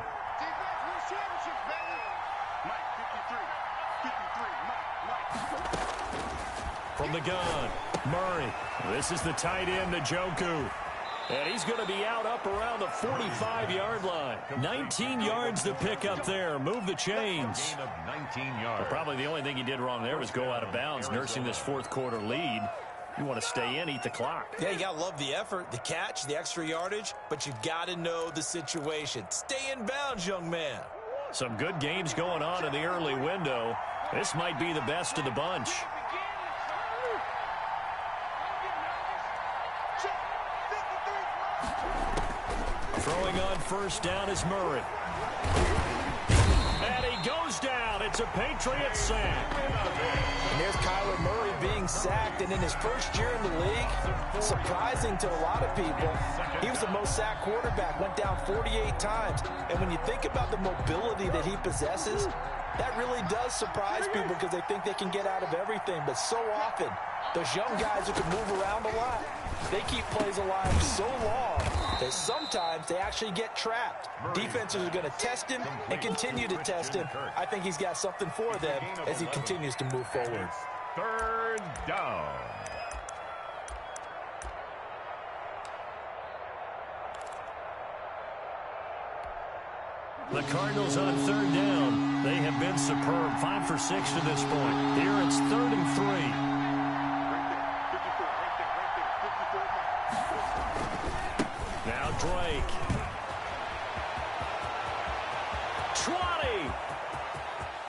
From the gun, Murray. This is the tight end, Njoku. And he's going to be out up around the 45-yard line. 19 yards to pick up there. Move the chains. Gain of 19 yards. But probably the only thing he did wrong there was go out of bounds, nursing this fourth-quarter lead. You want to stay in, eat the clock. Yeah, you got to love the effort, the catch, the extra yardage, but you got to know the situation. Stay in bounds, young man. Some good games going on in the early window. This might be the best of the bunch. Throwing on first down is Murray. And he goes down. It's a Patriots sack. And there's Kyler Murray being sacked, and in his first year in the league, surprising to a lot of people, he was the most sacked quarterback, went down 48 times. And when you think about the mobility that he possesses, that really does surprise people because they think they can get out of everything. But so often, those young guys who can move around a lot, they keep plays alive so long that sometimes they actually get trapped. Defenses are going to test him and continue to test him. I think he's got something for them as he continues to move forward. Third down. The Cardinals on third down. They have been superb. 5 for 6 to this point. Here it's 3rd and 3. Now Drake. 20.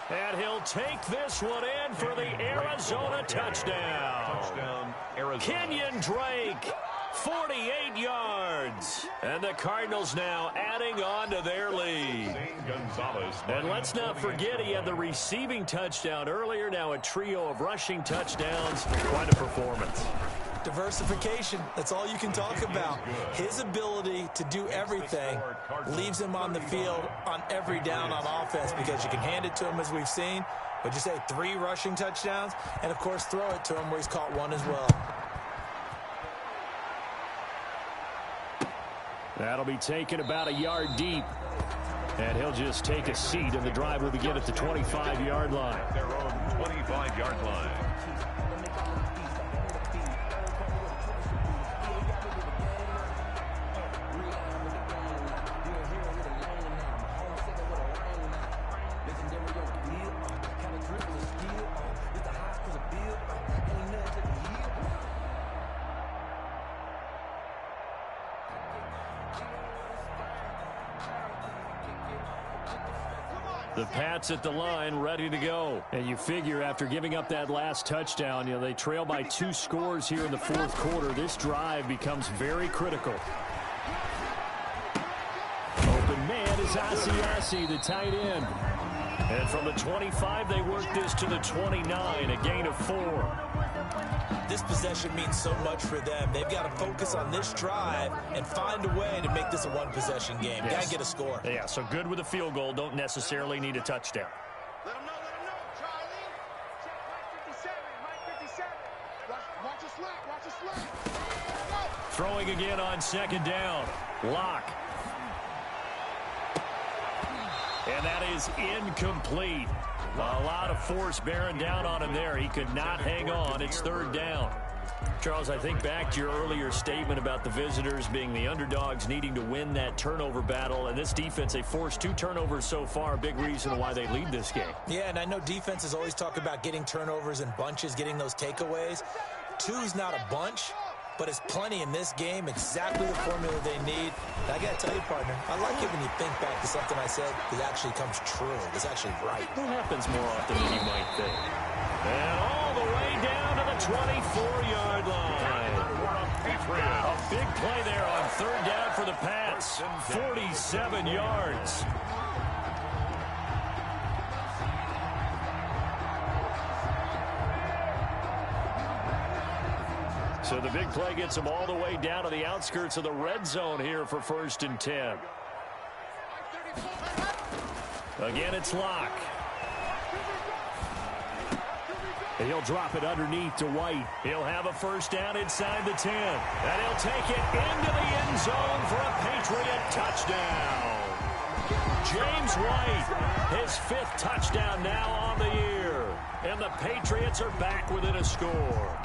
And he'll take this one in for the Arizona touchdown. Touchdown, Arizona. Kenyon Drake, 48 yards. And the Cardinals now adding on to their lead. And let's not forget he had the receiving touchdown earlier. Now a trio of rushing touchdowns. Quite a performance. Diversification, that's all you can talk about. His ability to do everything leaves him on the field on every down on offense because you can hand it to him as we've seen. Would you say 3 rushing touchdowns? And, of course, throw it to him where he's caught 1 as well. That'll be taken about a yard deep. And he'll just take a seat, and the drive will begin at the 25-yard line. Their own 25-yard line. The Pats at the line, ready to go. And you figure after giving up that last touchdown, they trail by 2 scores here in the fourth quarter. This drive becomes very critical. Open man is Asiasi, the tight end. And from the 25, they work this to the 29, a gain of 4. This possession means so much for them. They've got to focus on this drive and find a way to make this a one-possession game. Yes. Got to get a score. Yeah, so good with a field goal. Don't necessarily need a touchdown. Let him know, Charlie. Check Mike 57, Watch a slack, watch a slack. Throwing again on second down. Lock. And that is incomplete. A lot of force bearing down on him there. He could not hang on. It's third down. Charles, I think back to your earlier statement about the visitors being the underdogs, needing to win that turnover battle. And this defense, they forced 2 turnovers so far. Big reason why they lead this game. Yeah, and I know defenses always talk about getting turnovers in bunches, getting those takeaways. 2's not a bunch, but it's plenty in this game, exactly the formula they need. And I got to tell you, partner, I like it when you think back to something I said that actually comes true. It's actually right. It happens more often than you might think. And all the way down to the 24-yard line. A big play there on third down for the Pats. 47 yards. So the big play gets them all the way down to the outskirts of the red zone here for 1st and 10. Again, it's Lock. And he'll drop it underneath to White. He'll have a first down inside the 10. And he'll take it into the end zone for a Patriot touchdown. James White, his 5th touchdown now on the year. And the Patriots are back within a score.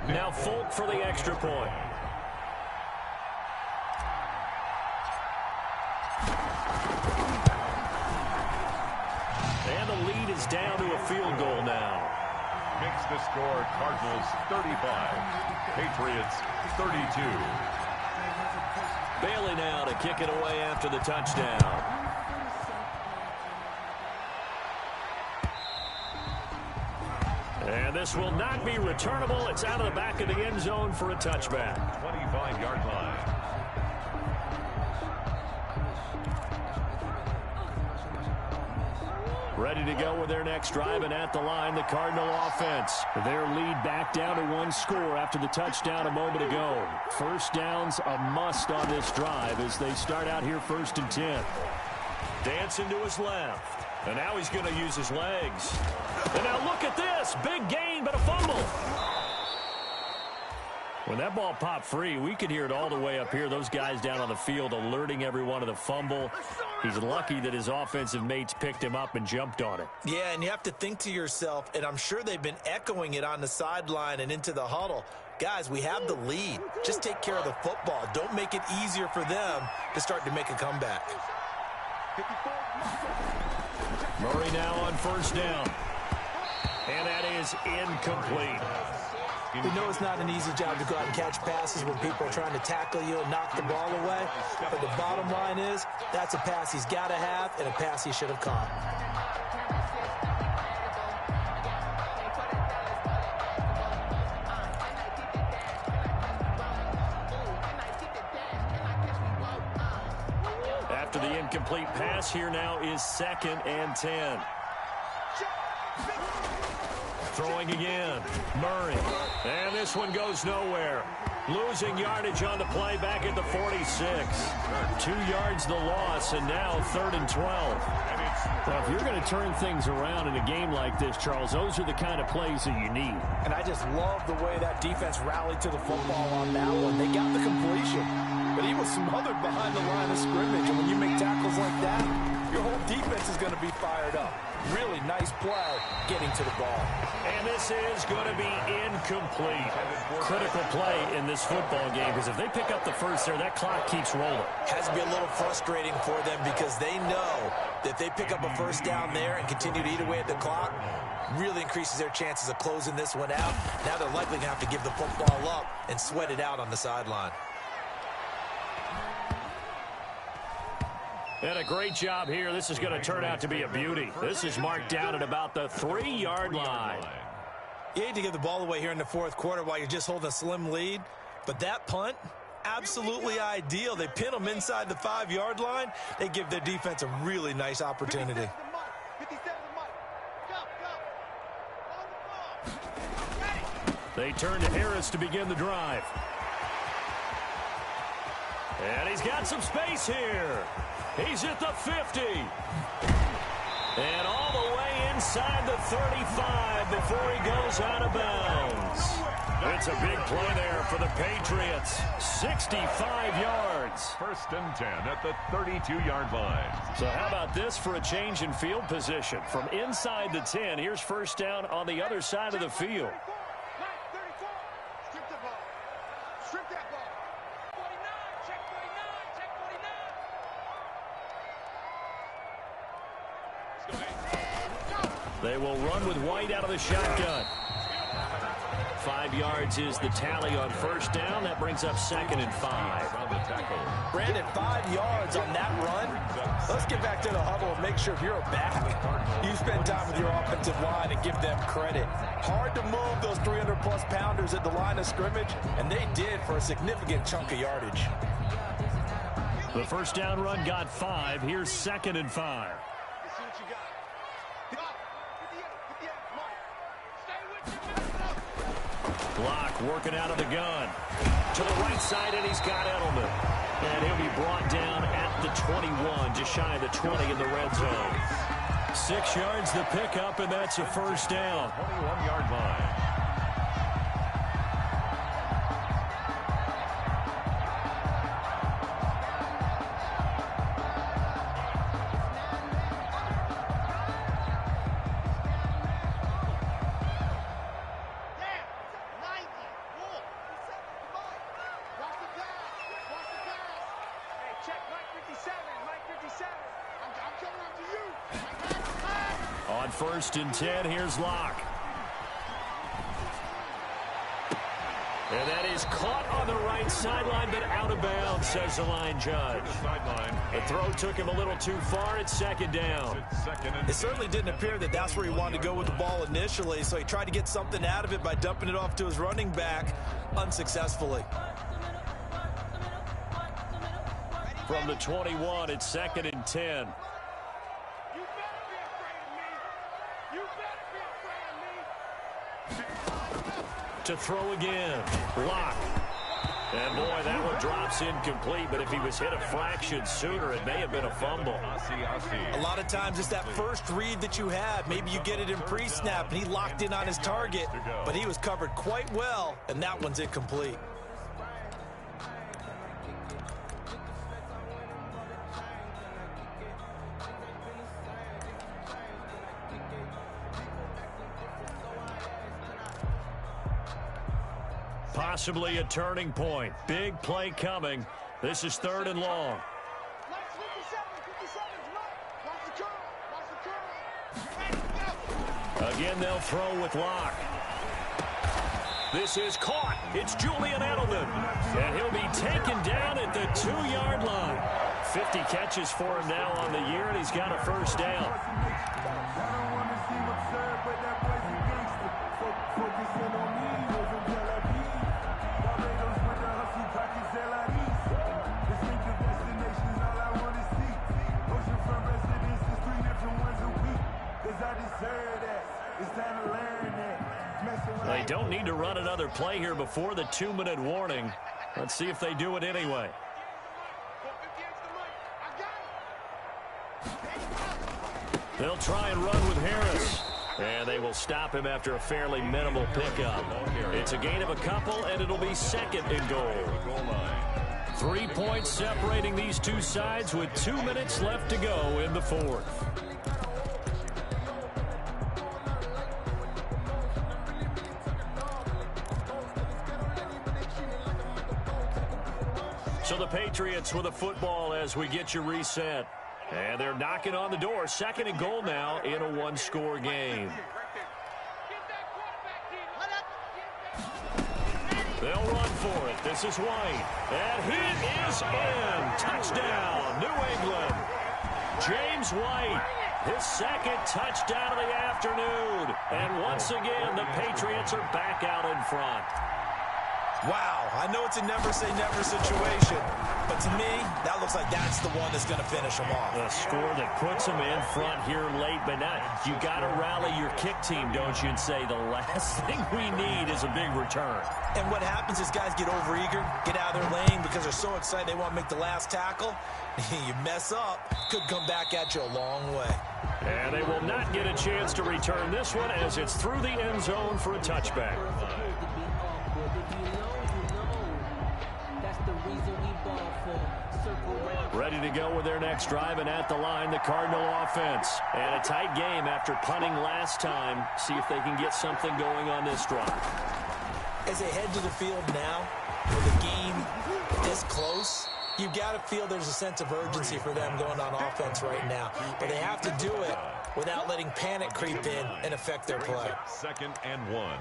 Now Folk for the extra point. And the lead is down to a field goal now. Makes the score Cardinals 35, Patriots 32. Bailey now to kick it away after the touchdown. And this will not be returnable. It's out of the back of the end zone for a touchback. 25-yard line. Ready to go with their next drive, and at the line, the Cardinal offense. Their lead back down to one score after the touchdown a moment ago. First down's a must on this drive as they start out here 1st and 10. Dancing to his left. And now he's going to use his legs. And now look at this. Big gain, but a fumble. When that ball popped free, we could hear it all the way up here. Those guys down on the field alerting everyone of the fumble. He's lucky that his offensive mates picked him up and jumped on it. Yeah, and you have to think to yourself, and I'm sure they've been echoing it on the sideline and into the huddle. Guys, we have the lead. Just take care of the football. Don't make it easier for them to start to make a comeback. Murray now on 1st down. And that is incomplete. We know it's not an easy job to go out and catch passes when people are trying to tackle you and knock the ball away. But the bottom line is, that's a pass he's got to have and a pass he should have caught. After the incomplete pass, here now is 2nd and 10. Throwing again. Murray. And this one goes nowhere. Losing yardage on the play back at the 46. 2 yards the loss, and now 3rd and 12. Well, if you're going to turn things around in a game like this, Charles, those are the kind of plays that you need. And I just love the way that defense rallied to the football on that one. They got the completion, but he was smothered behind the line of scrimmage. And when you make tackles like that, your whole defense is going to be fired up. Really nice play getting to the ball. And this is going to be incomplete. Critical play in this football game, because if they pick up the first there, that clock keeps rolling. Has to be a little frustrating for them because they know that if they pick up a first down there and continue to eat away at the clock, really increases their chances of closing this one out. Now they're likely going to have to give the football up and sweat it out on the sideline. And a great job here. This is going to turn out to be a beauty. This is marked down at about the 3-yard line. You hate to give the ball away here in the 4th quarter while you're just holding a slim lead, but that punt, absolutely ideal. They pin them inside the 5-yard line. They give their defense a really nice opportunity. They turn to Harris to begin the drive. And he's got some space here. He's at the 50. And all the way inside the 35 before he goes out of bounds. It's a big play there for the Patriots. 65 yards. 1st and 10 at the 32-yard line. So how about this for a change in field position? From inside the 10, here's 1st down on the other side of the field. They will run with White out of the shotgun. 5 yards is the tally on 1st down. That brings up 2nd and 5. Brandon, 5 yards on that run. Let's get back to the huddle and make sure if you're a back, you spend time with your offensive line and give them credit. Hard to move those 300-plus pounders at the line of scrimmage, and they did for a significant chunk of yardage. The 1st down run got 5. Here's 2nd and 5. Block working out of the gun. To the right side, and he's got Edelman. And he'll be brought down at the 21, just shy of the 20 in the red zone. 6 yards the pickup, and that's a 1st down. 21-yard line. On 1st and 10, here's Locke. And that is caught on the right sideline, but out of bounds, says the line judge. The throw took him a little too far. It's 2nd down. It certainly didn't appear that that's where he wanted to go with the ball initially, so he tried to get something out of it by dumping it off to his running back unsuccessfully. From the 21, it's 2nd and 10. To throw again. Locke. And boy, that one drops incomplete, but if he was hit a fraction sooner, it may have been a fumble. A lot of times it's that first read that you have. Maybe you get it in pre-snap, and he locked in on his target, but he was covered quite well, and that one's incomplete. Possibly a turning point. Big play coming. This is 3rd and long. Again, they'll throw with Locke. This is caught. It's Julian Edelman. And he'll be taken down at the 2-yard line. 50 catches for him now on the year, and he's got a 1st down. They don't need to run another play here before the 2-minute warning. Let's see if they do it anyway. They'll try and run with Harris. And they will stop him after a fairly minimal pickup. It's a gain of a couple, and it'll be 2nd and goal. 3 points separating these two sides with 2 minutes left to go in the 4th. So the Patriots with a football as we get you reset. And they're knocking on the door. 2nd and goal now in a 1-score game. They'll run for it. This is White. And he is in. Touchdown, New England. James White, his 2nd touchdown of the afternoon. And once again, the Patriots are back out in front. Wow, I know it's a never-say-never situation, but to me, that looks like that's the one that's going to finish them off. A score that puts them in front here late, but not. You got to rally your kick team, don't you, and say the last thing we need is a big return. And what happens is guys get overeager, get out of their lane because they're so excited they want to make the last tackle. You mess up, could come back at you a long way. And they will not get a chance to return this one as it's through the end zone for a touchback. Ready to go with their next drive, and at the line, the Cardinal offense. And a tight game after punting last time. See if they can get something going on this drive. As they head to the field now, with the game this close, you've got to feel there's a sense of urgency for them going on offense right now. But they have to do it without letting panic creep in and affect their play. 2nd and 1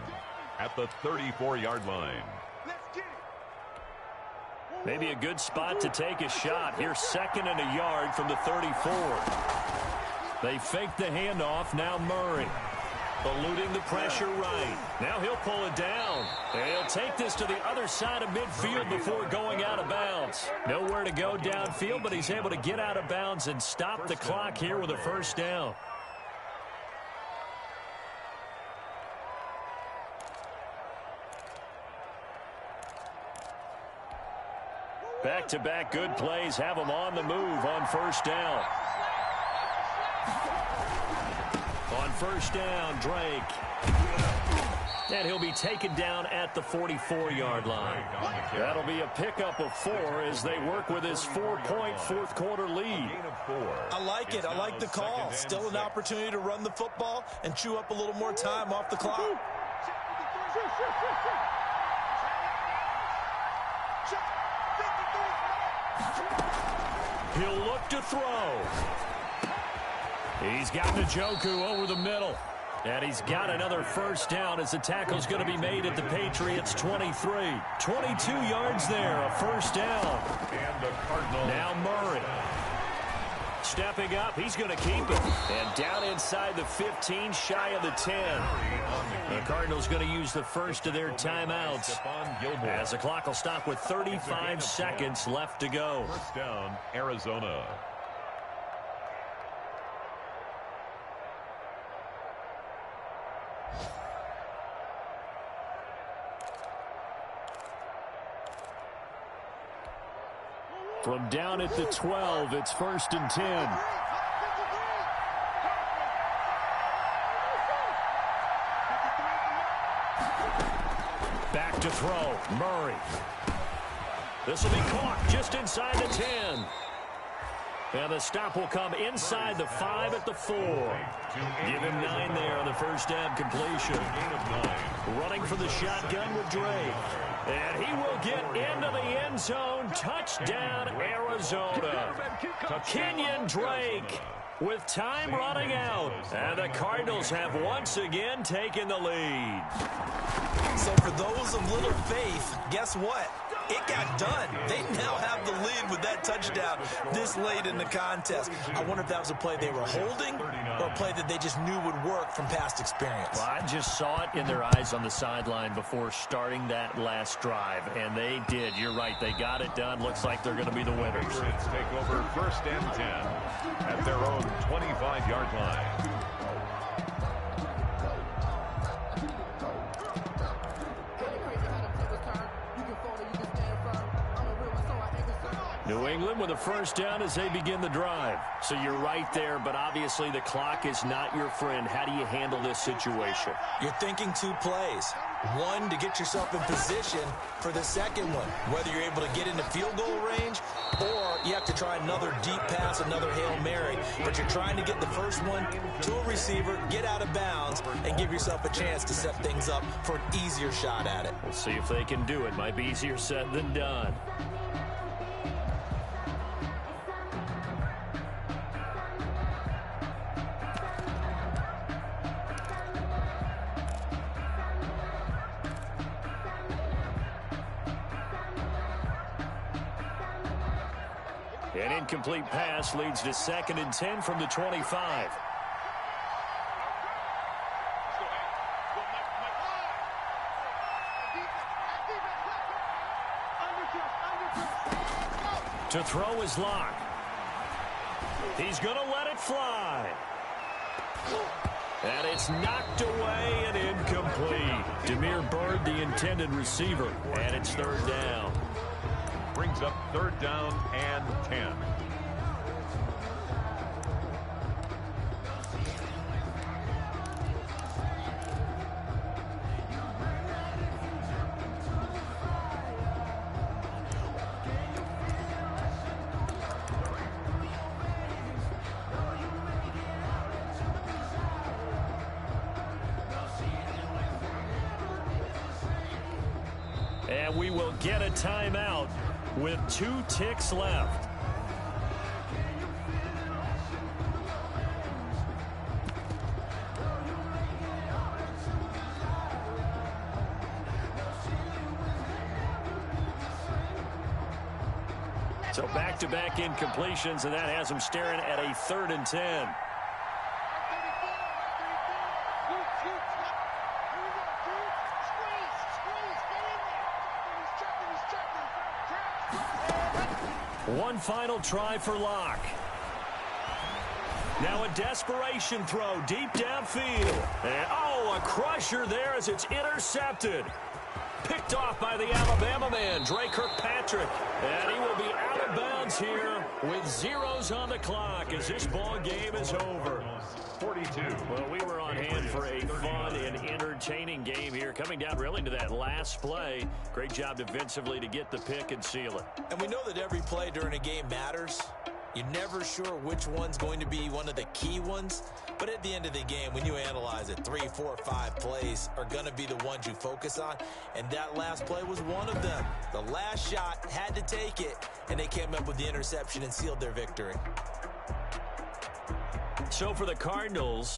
at the 34-yard line. Maybe a good spot to take a shot. Here's 2nd and a yard from the 34. They fake the handoff. Now Murray. Eluding the pressure right. Now he'll pull it down. And he'll take this to the other side of midfield before going out of bounds. Nowhere to go downfield, but he's able to get out of bounds and stop the clock here with a 1st down. Back-to-back good plays have him on the move on 1st down. On 1st down, Drake. And he'll be taken down at the 44-yard line. That'll be a pickup of 4 as they work with his 4-point fourth-quarter lead. I like it. I like the call. Still an opportunity to run the football and chew up a little more time off the clock. He'll look to throw. He's got Njoku over the middle. And he's got another first down as the tackle's going to be made at the Patriots 23. 22 yards there, a first down. And the Cardinals. Now Murray. Stepping up, he's going to keep it. And down inside the 15, shy of the 10. The Cardinals going to use the first of their timeouts as the clock will stop with 35 seconds left to go. First down, Arizona. From down at the 12, it's 1st and 10. Back to throw. Murray. This will be caught just inside the 10. And the stop will come inside the 5 at the 4. Give him 9 there on the first down completion. Running for the shotgun with Drake. And he will get into the end zone. Touchdown, Arizona. Kenyon Drake with time running out. And the Cardinals have once again taken the lead. So for those of little faith, guess what? It got done. They now have the lead with that touchdown this late in the contest. I wonder if that was a play they were holding or a play that they just knew would work from past experience. Well, I just saw it in their eyes on the sideline before starting that last drive, and they did. You're right. They got it done. Looks like they're going to be the winners. Patriots take over 1st and 10 at their own 25-yard line. New England with a first down as they begin the drive. So you're right there, but obviously the clock is not your friend. How do you handle this situation? You're thinking 2 plays. One, to get yourself in position for the second one, whether you're able to get into field goal range or you have to try another deep pass, another Hail Mary. But you're trying to get the first one to a receiver, get out of bounds, and give yourself a chance to set things up for an easier shot at it. We'll see if they can do it. Might be easier said than done. An incomplete pass leads to 2nd and 10 from the 25. To throw is Locke. He's going to let it fly. And it's knocked away and incomplete. Damiere Byrd, the intended receiver, and it's 3rd down. Brings up 3rd down and 10. And we will get a timeout with 2 ticks left. So back-to-back incompletions, and that has them staring at a 3rd and 10. One final try for Locke. Now a desperation throw deep downfield. And, a crusher there as it's intercepted. Picked off by the Alabama man, Drake Kirkpatrick. And he will be out of bounds here with zeros on the clock as this ball game is over. 42. Well, we were on hand for a fun and entertaining game here. Coming down really to that last play. Great job defensively to get the pick and seal it. And we know that every play during a game matters. You're never sure which one's going to be one of the key ones. But at the end of the game, when you analyze it, 3, 4, 5 plays are going to be the ones you focus on. And that last play was one of them. The last shot had to take it, and they came up with the interception and sealed their victory. So for the Cardinals,